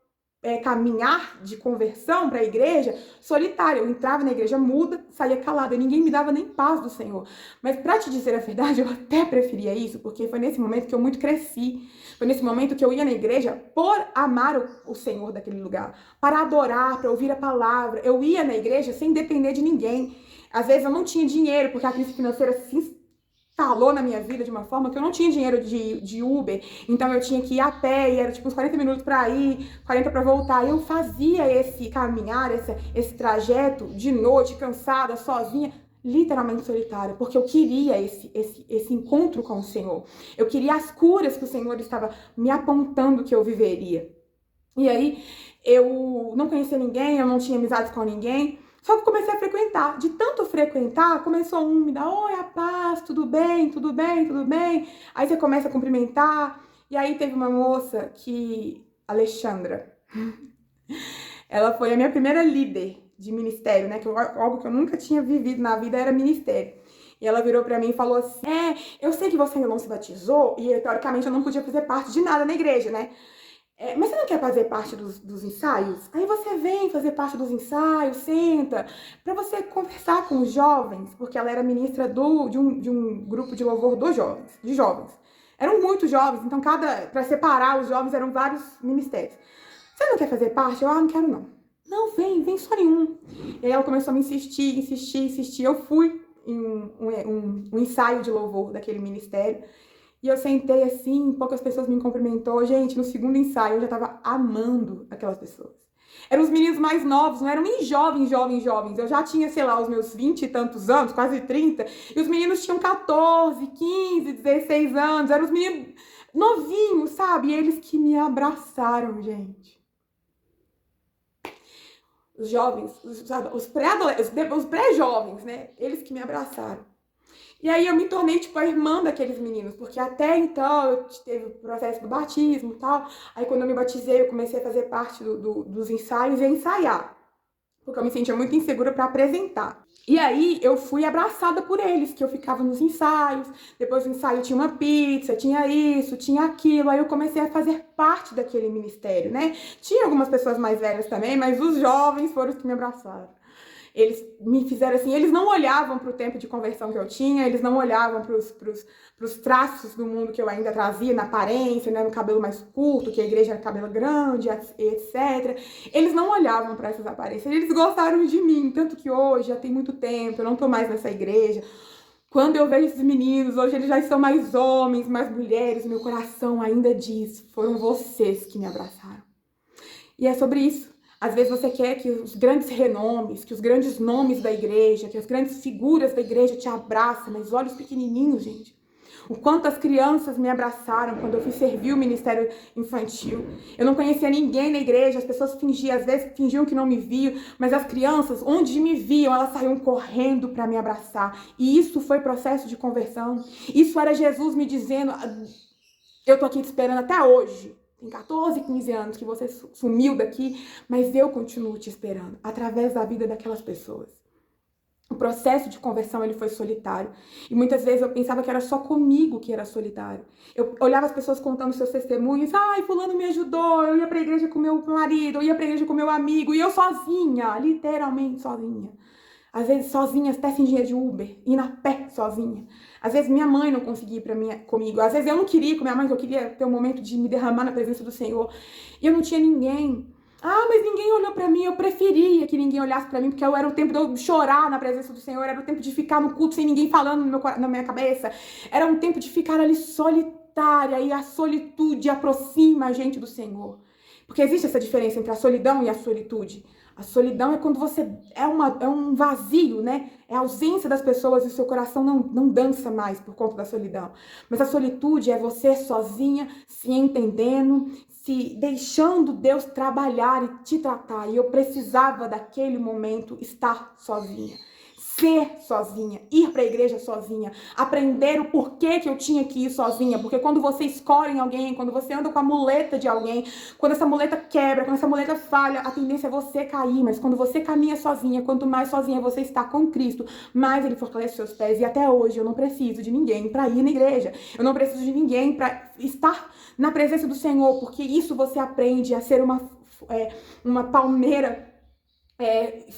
caminhar de conversão para a igreja solitária. Eu entrava na igreja muda, saía calada, ninguém me dava nem paz do Senhor. Mas para te dizer a verdade, eu até preferia isso, porque foi nesse momento que eu muito cresci. Foi nesse momento que eu ia na igreja por amar o Senhor daquele lugar, para adorar, para ouvir a palavra. Eu ia na igreja sem depender de ninguém. Às vezes eu não tinha dinheiro, porque a crise financeira se instalou na minha vida de uma forma que eu não tinha dinheiro de Uber, então eu tinha que ir a pé, e era tipo uns 40 minutos para ir, 40 para voltar. Eu fazia esse caminhar, esse trajeto de noite, cansada, sozinha, literalmente solitária, porque eu queria esse encontro com o Senhor. Eu queria as curas que o Senhor estava me apontando que eu viveria. E aí, eu não conhecia ninguém, eu não tinha amizades com ninguém. Só que comecei a frequentar. De tanto frequentar, começou um me dar, oi, a paz, tudo bem, tudo bem, tudo bem. Aí você começa a cumprimentar. E aí teve uma moça Alexandra, ela foi a minha primeira líder de ministério, né? Algo que eu nunca tinha vivido na vida era ministério. E ela virou pra mim e falou assim, eu sei que você ainda não se batizou e teoricamente eu não podia fazer parte de nada na igreja, né? Mas você não quer fazer parte dos ensaios? Aí você vem fazer parte dos ensaios, senta, para você conversar com os jovens, porque ela era ministra de um grupo de louvor de jovens. Eram muitos jovens, então para separar os jovens eram vários ministérios. Você não quer fazer parte? Eu, não quero não. Não, vem só em um. E aí ela começou a me insistir. Eu fui em um ensaio de louvor daquele ministério. E eu sentei assim, poucas pessoas me cumprimentou. Gente, no segundo ensaio eu já tava amando aquelas pessoas. Eram os meninos mais novos, não eram nem jovens. Eu já tinha, sei lá, os meus 20 e tantos anos, quase 30. E os meninos tinham 14, 15, 16 anos. Eram os meninos novinhos, sabe? E eles que me abraçaram, gente. Os jovens, os pré-jovens, né? Eles que me abraçaram. E aí eu me tornei, tipo, a irmã daqueles meninos, porque até então eu teve o processo do batismo e tal. Aí quando eu me batizei, eu comecei a fazer parte dos ensaios e a ensaiar, porque eu me sentia muito insegura para apresentar. E aí eu fui abraçada por eles, que eu ficava nos ensaios, depois do ensaio tinha uma pizza, tinha isso, tinha aquilo. Aí eu comecei a fazer parte daquele ministério, né? Tinha algumas pessoas mais velhas também, mas os jovens foram os que me abraçaram. Eles me fizeram assim, eles não olhavam para o tempo de conversão que eu tinha, eles não olhavam para os traços do mundo que eu ainda trazia, na aparência, né, no cabelo mais curto, que a igreja era cabelo grande, etc. Eles não olhavam para essas aparências, eles gostaram de mim, tanto que hoje, já tem muito tempo, eu não tô mais nessa igreja. Quando eu vejo esses meninos, hoje eles já são mais homens, mais mulheres, meu coração ainda diz, foram vocês que me abraçaram. E é sobre isso. Às vezes você quer que os grandes renomes, que os grandes nomes da igreja, que as grandes figuras da igreja te abracem, mas olha os pequenininhos, gente. O quanto as crianças me abraçaram quando eu fui servir o ministério infantil. Eu não conhecia ninguém na igreja, as pessoas fingiam, às vezes fingiam que não me viam, mas as crianças, onde me viam, elas saíam correndo para me abraçar. E isso foi processo de conversão. Isso era Jesus me dizendo, eu tô aqui te esperando até hoje. Tem 14, 15 anos que você sumiu daqui, mas eu continuo te esperando, através da vida daquelas pessoas. O processo de conversão, ele foi solitário. E muitas vezes eu pensava que era só comigo que era solitário. Eu olhava as pessoas contando seus testemunhos. Ai, fulano me ajudou, eu ia pra igreja com meu marido, eu ia pra igreja com meu amigo, e eu sozinha, literalmente sozinha. Às vezes sozinha, até sem dinheiro de Uber, indo a pé sozinha. Às vezes minha mãe não conseguia ir comigo. Às vezes eu não queria ir com minha mãe, porque eu queria ter um momento de me derramar na presença do Senhor. E eu não tinha ninguém. Ah, mas ninguém olhou pra mim. Eu preferia que ninguém olhasse pra mim, porque era o tempo de eu chorar na presença do Senhor. Era o tempo de ficar no culto sem ninguém falando na minha cabeça. Era um tempo de ficar ali solitária. E a solitude aproxima a gente do Senhor. Porque existe essa diferença entre a solidão e a solitude. A solidão é quando você é um vazio, né? É a ausência das pessoas e o seu coração não dança mais por conta da solidão. Mas a solitude é você sozinha, se entendendo, se deixando Deus trabalhar e te tratar. E eu precisava daquele momento estar sozinha. Ser sozinha, ir para a igreja sozinha, aprender o porquê que eu tinha que ir sozinha, porque quando você escolhe em alguém, quando você anda com a muleta de alguém, quando essa muleta quebra, quando essa muleta falha, a tendência é você cair, mas quando você caminha sozinha, quanto mais sozinha você está com Cristo, mais Ele fortalece seus pés. E até hoje eu não preciso de ninguém para ir na igreja, eu não preciso de ninguém para estar na presença do Senhor, porque isso você aprende a ser uma palmeira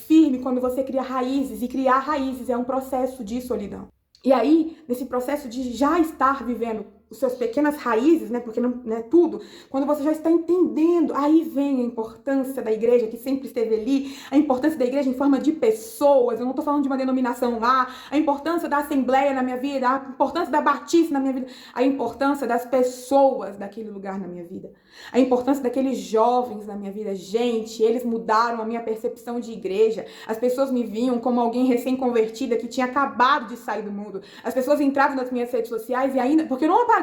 firme quando você cria raízes, e criar raízes é um processo de solidão. E aí, nesse processo de já estar vivendo as suas pequenas raízes, né, porque não é tudo, quando você já está entendendo, aí vem a importância da igreja, que sempre esteve ali, a importância da igreja em forma de pessoas, eu não estou falando de uma denominação lá, a importância da assembleia na minha vida, a importância da batista na minha vida, a importância das pessoas daquele lugar na minha vida, a importância daqueles jovens na minha vida. Gente, eles mudaram a minha percepção de igreja, as pessoas me viam como alguém recém-convertida que tinha acabado de sair do mundo, as pessoas entravam nas minhas redes sociais e ainda, porque eu não apaguei,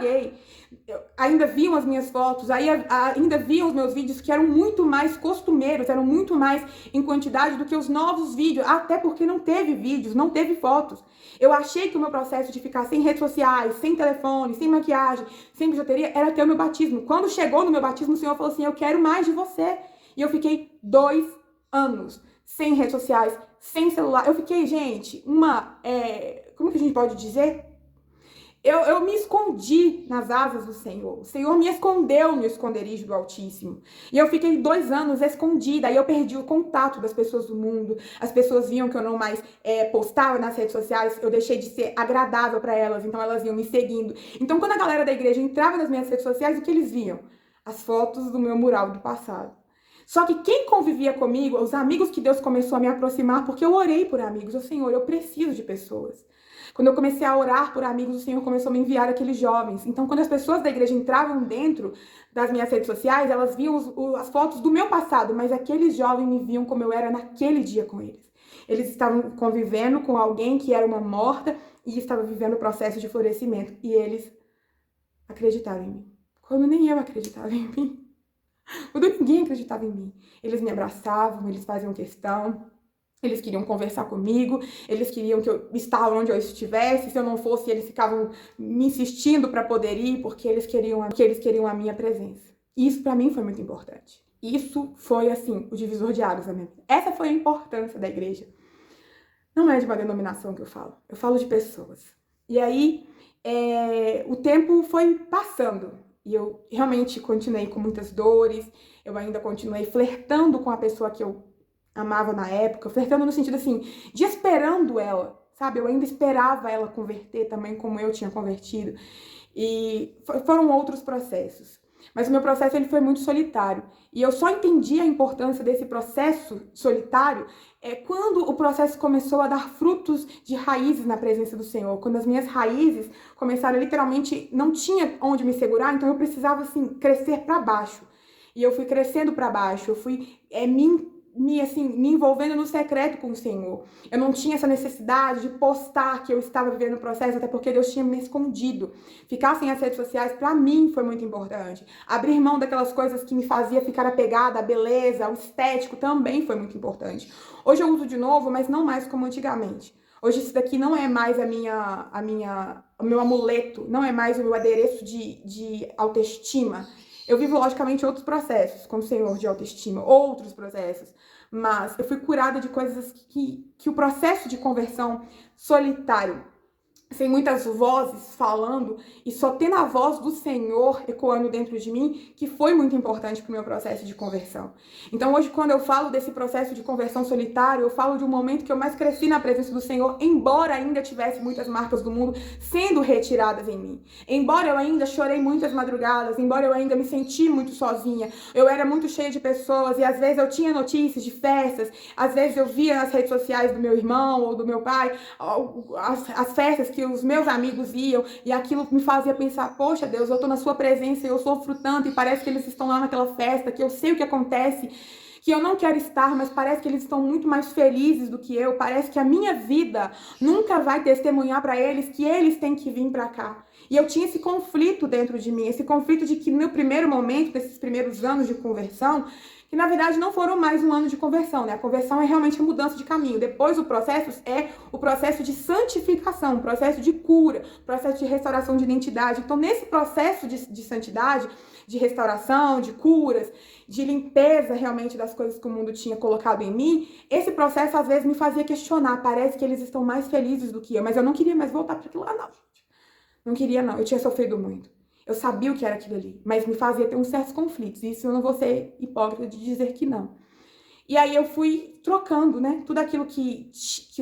ainda viam as minhas fotos, ainda viam os meus vídeos que eram muito mais costumeiros, eram muito mais em quantidade do que os novos vídeos, até porque não teve vídeos, não teve fotos. Eu achei que o meu processo de ficar sem redes sociais, sem telefone, sem maquiagem, sem bijuteria, era ter o meu batismo. Quando chegou no meu batismo, o Senhor falou assim, eu quero mais de você. E eu fiquei 2 anos sem redes sociais, sem celular. Eu fiquei, gente, como que a gente pode dizer? Eu me escondi nas asas do Senhor. O Senhor me escondeu no esconderijo do Altíssimo. E eu fiquei 2 anos escondida. Aí eu perdi o contato das pessoas do mundo. As pessoas viam que eu não mais postava nas redes sociais. Eu deixei de ser agradável para elas. Então elas iam me seguindo. Então quando a galera da igreja entrava nas minhas redes sociais, o que eles viam? As fotos do meu mural do passado. Só que quem convivia comigo, os amigos que Deus começou a me aproximar, porque eu orei por amigos. Senhor, eu preciso de pessoas. Quando eu comecei a orar por amigos, o Senhor começou a me enviar aqueles jovens. Então, quando as pessoas da igreja entravam dentro das minhas redes sociais, elas viam as fotos do meu passado, mas aqueles jovens me viam como eu era naquele dia com eles. Eles estavam convivendo com alguém que era uma morta e estava vivendo o processo de florescimento. E eles acreditavam em mim, quando nem eu acreditava em mim. Quando ninguém acreditava em mim. Eles me abraçavam, eles faziam questão, eles queriam conversar comigo, eles queriam que eu estava onde eu estivesse, se eu não fosse, eles ficavam me insistindo para poder ir, porque eles queriam a minha presença. E isso para mim foi muito importante. Isso foi, assim, o divisor de águas da minha vida. Essa foi a importância da igreja. Não é de uma denominação que eu falo de pessoas. E aí, o tempo foi passando. E eu realmente continuei com muitas dores, eu ainda continuei flertando com a pessoa que eu amava na época, flertando no sentido assim, de esperando ela, sabe? Eu ainda esperava ela converter também como eu tinha convertido. E foram outros processos. Mas o meu processo ele foi muito solitário. E eu só entendi a importância desse processo solitário quando o processo começou a dar frutos de raízes na presença do Senhor. Quando as minhas raízes começaram, literalmente, não tinha onde me segurar, então eu precisava, assim, crescer para baixo. E eu fui crescendo para baixo, eu fui me envolvendo no secreto com o Senhor. Eu não tinha essa necessidade de postar que eu estava vivendo o processo, até porque Deus tinha me escondido. Ficar sem as redes sociais, para mim, foi muito importante. Abrir mão daquelas coisas que me fazia ficar apegada à beleza, ao estético, também foi muito importante. Hoje eu uso de novo, mas não mais como antigamente. Hoje isso daqui não é mais o meu amuleto, não é mais o meu adereço de autoestima. Eu vivo, logicamente, outros processos com o Senhor de autoestima, outros processos. Mas eu fui curada de coisas que o processo de conversão solitário, sem muitas vozes falando, e só tendo a voz do Senhor ecoando dentro de mim, que foi muito importante para o meu processo de conversão. Então hoje, quando eu falo desse processo de conversão solitário, eu falo de um momento que eu mais cresci na presença do Senhor, embora ainda tivesse muitas marcas do mundo sendo retiradas em mim. Embora eu ainda chorei muitas madrugadas, embora eu ainda me senti muito sozinha, eu era muito cheia de pessoas, e às vezes eu tinha notícias de festas, às vezes eu via nas redes sociais do meu irmão ou do meu pai, as festas que os meus amigos iam, e aquilo me fazia pensar, poxa Deus, eu tô na sua presença e eu sofro tanto, e parece que eles estão lá naquela festa, que eu sei o que acontece, que eu não quero estar, mas parece que eles estão muito mais felizes do que eu, parece que a minha vida nunca vai testemunhar para eles que eles têm que vir para cá. E eu tinha esse conflito dentro de mim, esse conflito de que no meu primeiro momento, desses primeiros anos de conversão, que na verdade não foram mais um ano de conversão, né? A conversão é realmente a mudança de caminho. Depois o processo é o processo de santificação, o processo de cura, o processo de restauração de identidade. Então, nesse processo de santidade, de restauração, de curas, de limpeza realmente das coisas que o mundo tinha colocado em mim, esse processo às vezes me fazia questionar. Parece que eles estão mais felizes do que eu, mas eu não queria mais voltar para aquilo lá, não, gente. Não queria, não. Eu tinha sofrido muito. Eu sabia o que era aquilo ali, mas me fazia ter uns certos conflitos. Isso eu não vou ser hipócrita de dizer que não. E aí eu fui trocando, né? Tudo aquilo que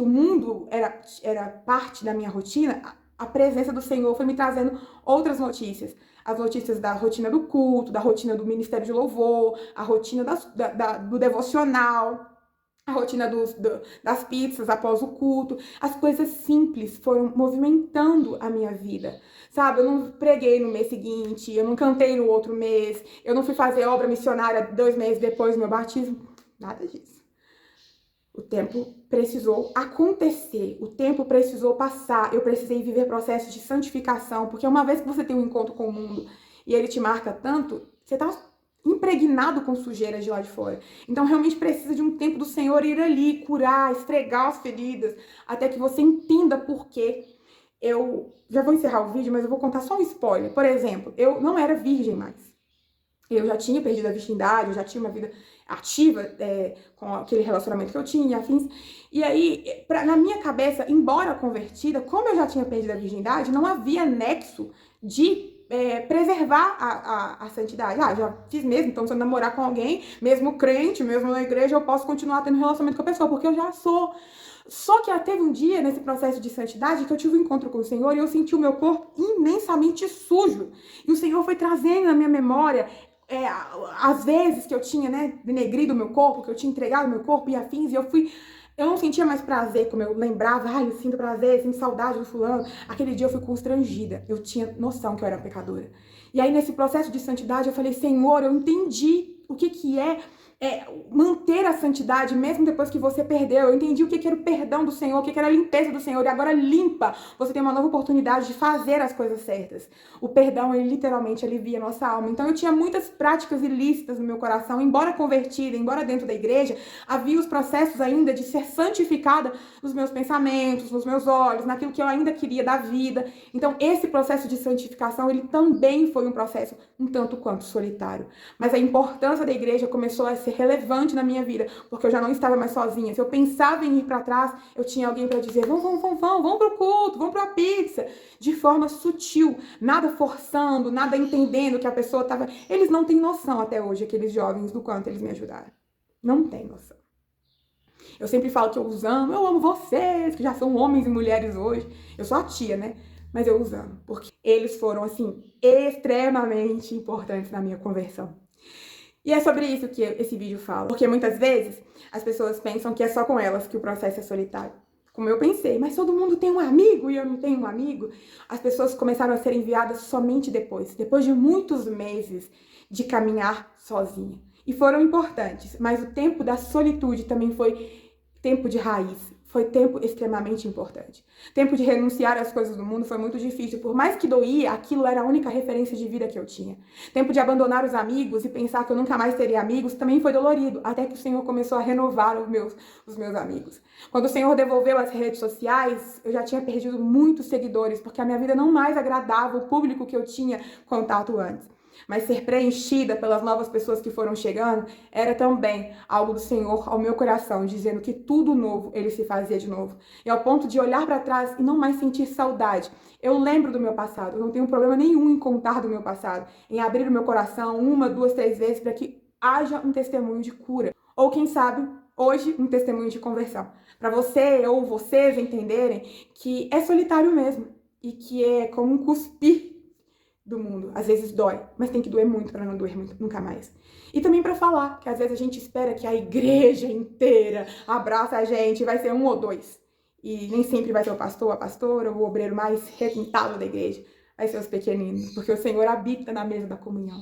o mundo era parte da minha rotina, a presença do Senhor foi me trazendo outras notícias. As notícias da rotina do culto, da rotina do ministério de louvor, a rotina do devocional, a rotina das pizzas após o culto. As coisas simples foram movimentando a minha vida, sabe? Eu não preguei no mês seguinte, eu não cantei no outro mês, eu não fui fazer obra missionária 2 meses depois do meu batismo, nada disso. O tempo precisou acontecer, o tempo precisou passar, eu precisei viver processos de santificação, porque uma vez que você tem um encontro com o mundo e ele te marca tanto, você tá impregnado com sujeira de lá de fora. Então realmente precisa de um tempo do Senhor ir ali, curar, esfregar as feridas, até que você entenda por quê. Eu já vou encerrar o vídeo, mas eu vou contar só um spoiler. Por exemplo, eu não era virgem mais. Eu já tinha perdido a virgindade, eu já tinha uma vida ativa com aquele relacionamento que eu tinha e afins. E aí, na minha cabeça, embora convertida, como eu já tinha perdido a virgindade, não havia nexo de preservar a santidade. Já fiz mesmo, então se eu namorar com alguém, mesmo crente, mesmo na igreja, eu posso continuar tendo relacionamento com a pessoa, porque eu já sou. Só que teve um dia, nesse processo de santidade, que eu tive um encontro com o Senhor e eu senti o meu corpo imensamente sujo. E o Senhor foi trazendo na minha memória as vezes que eu tinha, denegrido o meu corpo, que eu tinha entregado o meu corpo e afins, e eu fui Eu não sentia mais prazer, como eu lembrava, eu sinto prazer, sinto saudade do fulano. Aquele dia eu fui constrangida, eu tinha noção que eu era pecadora. E aí nesse processo de santidade eu falei, Senhor, eu entendi o que é manter a santidade mesmo depois que você perdeu. Eu entendi o que era o perdão do Senhor, o que era a limpeza do Senhor, e agora limpa. Você tem uma nova oportunidade de fazer as coisas certas. O perdão, ele literalmente alivia a nossa alma. Então eu tinha muitas práticas ilícitas no meu coração, embora convertida, embora dentro da igreja, havia os processos ainda de ser santificada nos meus pensamentos, nos meus olhos, naquilo que eu ainda queria da vida. Então esse processo de santificação, ele também foi um processo um tanto quanto solitário. Mas a importância da igreja começou a ser relevante na minha vida, porque eu já não estava mais sozinha. Se eu pensava em ir para trás, eu tinha alguém para dizer, vamos pro culto, vamos pra pizza, de forma sutil, nada forçando, nada entendendo que a pessoa estava... Eles não têm noção até hoje, aqueles jovens, do quanto eles me ajudaram. Não têm noção. Eu sempre falo que eu os amo, eu amo vocês, que já são homens e mulheres hoje. Eu sou a tia, né? Mas eu os amo, porque eles foram, assim, extremamente importantes na minha conversão. E é sobre isso que esse vídeo fala. Porque muitas vezes as pessoas pensam que é só com elas que o processo é solitário. Como eu pensei, mas todo mundo tem um amigo e eu não tenho um amigo. As pessoas começaram a ser enviadas somente depois de muitos meses de caminhar sozinha. E foram importantes, mas o tempo da solitude também foi tempo de raiz. Foi tempo extremamente importante. Tempo de renunciar às coisas do mundo foi muito difícil. Por mais que doía, aquilo era a única referência de vida que eu tinha. Tempo de abandonar os amigos e pensar que eu nunca mais teria amigos também foi dolorido, até que o Senhor começou a renovar os meus amigos. Quando o Senhor devolveu as redes sociais, eu já tinha perdido muitos seguidores, porque a minha vida não mais agradava o público que eu tinha contato antes. Mas ser preenchida pelas novas pessoas que foram chegando era também algo do Senhor ao meu coração, dizendo que tudo novo ele se fazia de novo. E ao ponto de olhar para trás e não mais sentir saudade. Eu lembro do meu passado, eu não tenho problema nenhum em contar do meu passado, em abrir o meu coração 1, 2, 3 vezes para que haja um testemunho de cura. Ou quem sabe, hoje, um testemunho de conversão. Para você ou vocês entenderem que é solitário mesmo e que é como um cuspir do mundo. Às vezes dói, mas tem que doer muito para não doer muito, nunca mais. E também para falar, que às vezes a gente espera que a igreja inteira abraça a gente, vai ser 1 ou 2. E nem sempre vai ser o pastor, a pastora, o obreiro mais requintado da igreja. Vai ser os pequeninos, porque o Senhor habita na mesa da comunhão.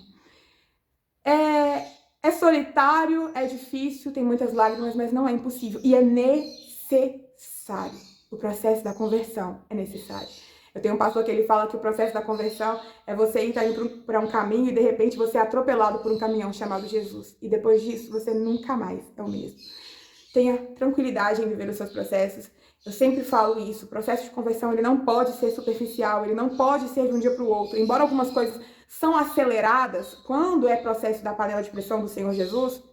É solitário, é difícil, tem muitas lágrimas, mas não é impossível. E é necessário. O processo da conversão é necessário. Eu tenho um pastor que ele fala que o processo da conversão é você estar indo para um caminho e de repente você é atropelado por um caminhão chamado Jesus. E depois disso você nunca mais é o mesmo. Tenha tranquilidade em viver os seus processos. Eu sempre falo isso, o processo de conversão ele não pode ser superficial, ele não pode ser de um dia para o outro. Embora algumas coisas são aceleradas, quando é processo da panela de pressão do Senhor Jesus,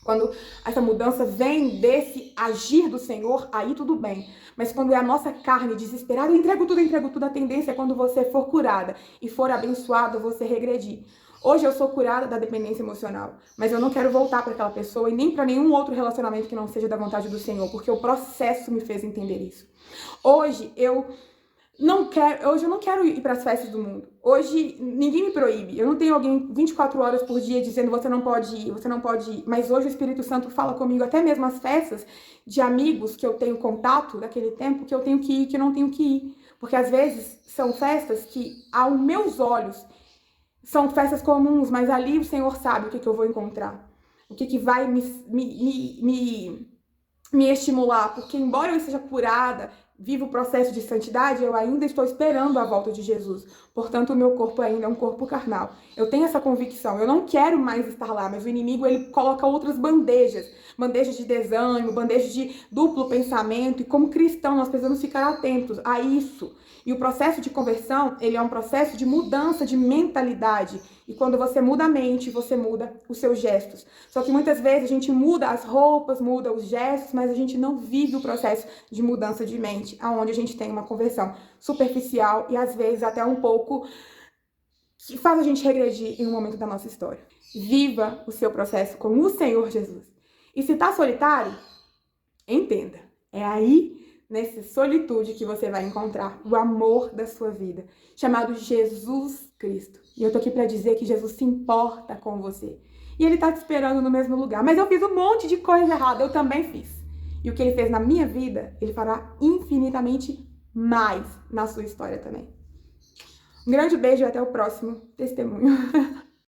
quando essa mudança vem desse agir do Senhor, aí tudo bem. Mas quando é a nossa carne desesperada, eu entrego tudo, a tendência é quando você for curada e for abençoado, você regredir. Hoje eu sou curada da dependência emocional, mas eu não quero voltar para aquela pessoa e nem para nenhum outro relacionamento que não seja da vontade do Senhor, porque o processo me fez entender isso. Hoje eu não quero ir para as festas do mundo. Hoje ninguém me proíbe. Eu não tenho alguém 24 horas por dia dizendo você não pode ir, você não pode ir. Mas hoje o Espírito Santo fala comigo, até mesmo as festas de amigos que eu tenho contato daquele tempo, que eu tenho que ir, que eu não tenho que ir. Porque às vezes são festas que, aos meus olhos, são festas comuns, mas ali o Senhor sabe o que eu vou encontrar. O que vai me estimular. Porque embora eu esteja curada, vivo o processo de santidade, eu ainda estou esperando a volta de Jesus. Portanto, o meu corpo ainda é um corpo carnal. Eu tenho essa convicção. Eu não quero mais estar lá, mas o inimigo, ele coloca outras bandejas. Bandejas de desânimo, bandejas de duplo pensamento. E como cristão, nós precisamos ficar atentos a isso. E o processo de conversão, ele é um processo de mudança de mentalidade. E quando você muda a mente, você muda os seus gestos. Só que muitas vezes a gente muda as roupas, muda os gestos, mas a gente não vive o processo de mudança de mente, aonde a gente tem uma conversão superficial e às vezes até um pouco que faz a gente regredir em um momento da nossa história. Viva o seu processo com o Senhor Jesus. E se tá solitário, entenda. É aí, nessa solitude, que você vai encontrar o amor da sua vida, chamado Jesus Cristo. E eu tô aqui para dizer que Jesus se importa com você. E ele tá te esperando no mesmo lugar. Mas eu fiz um monte de coisa errada, eu também fiz. E o que ele fez na minha vida, ele fará infinitamente mais na sua história também. Um grande beijo e até o próximo testemunho.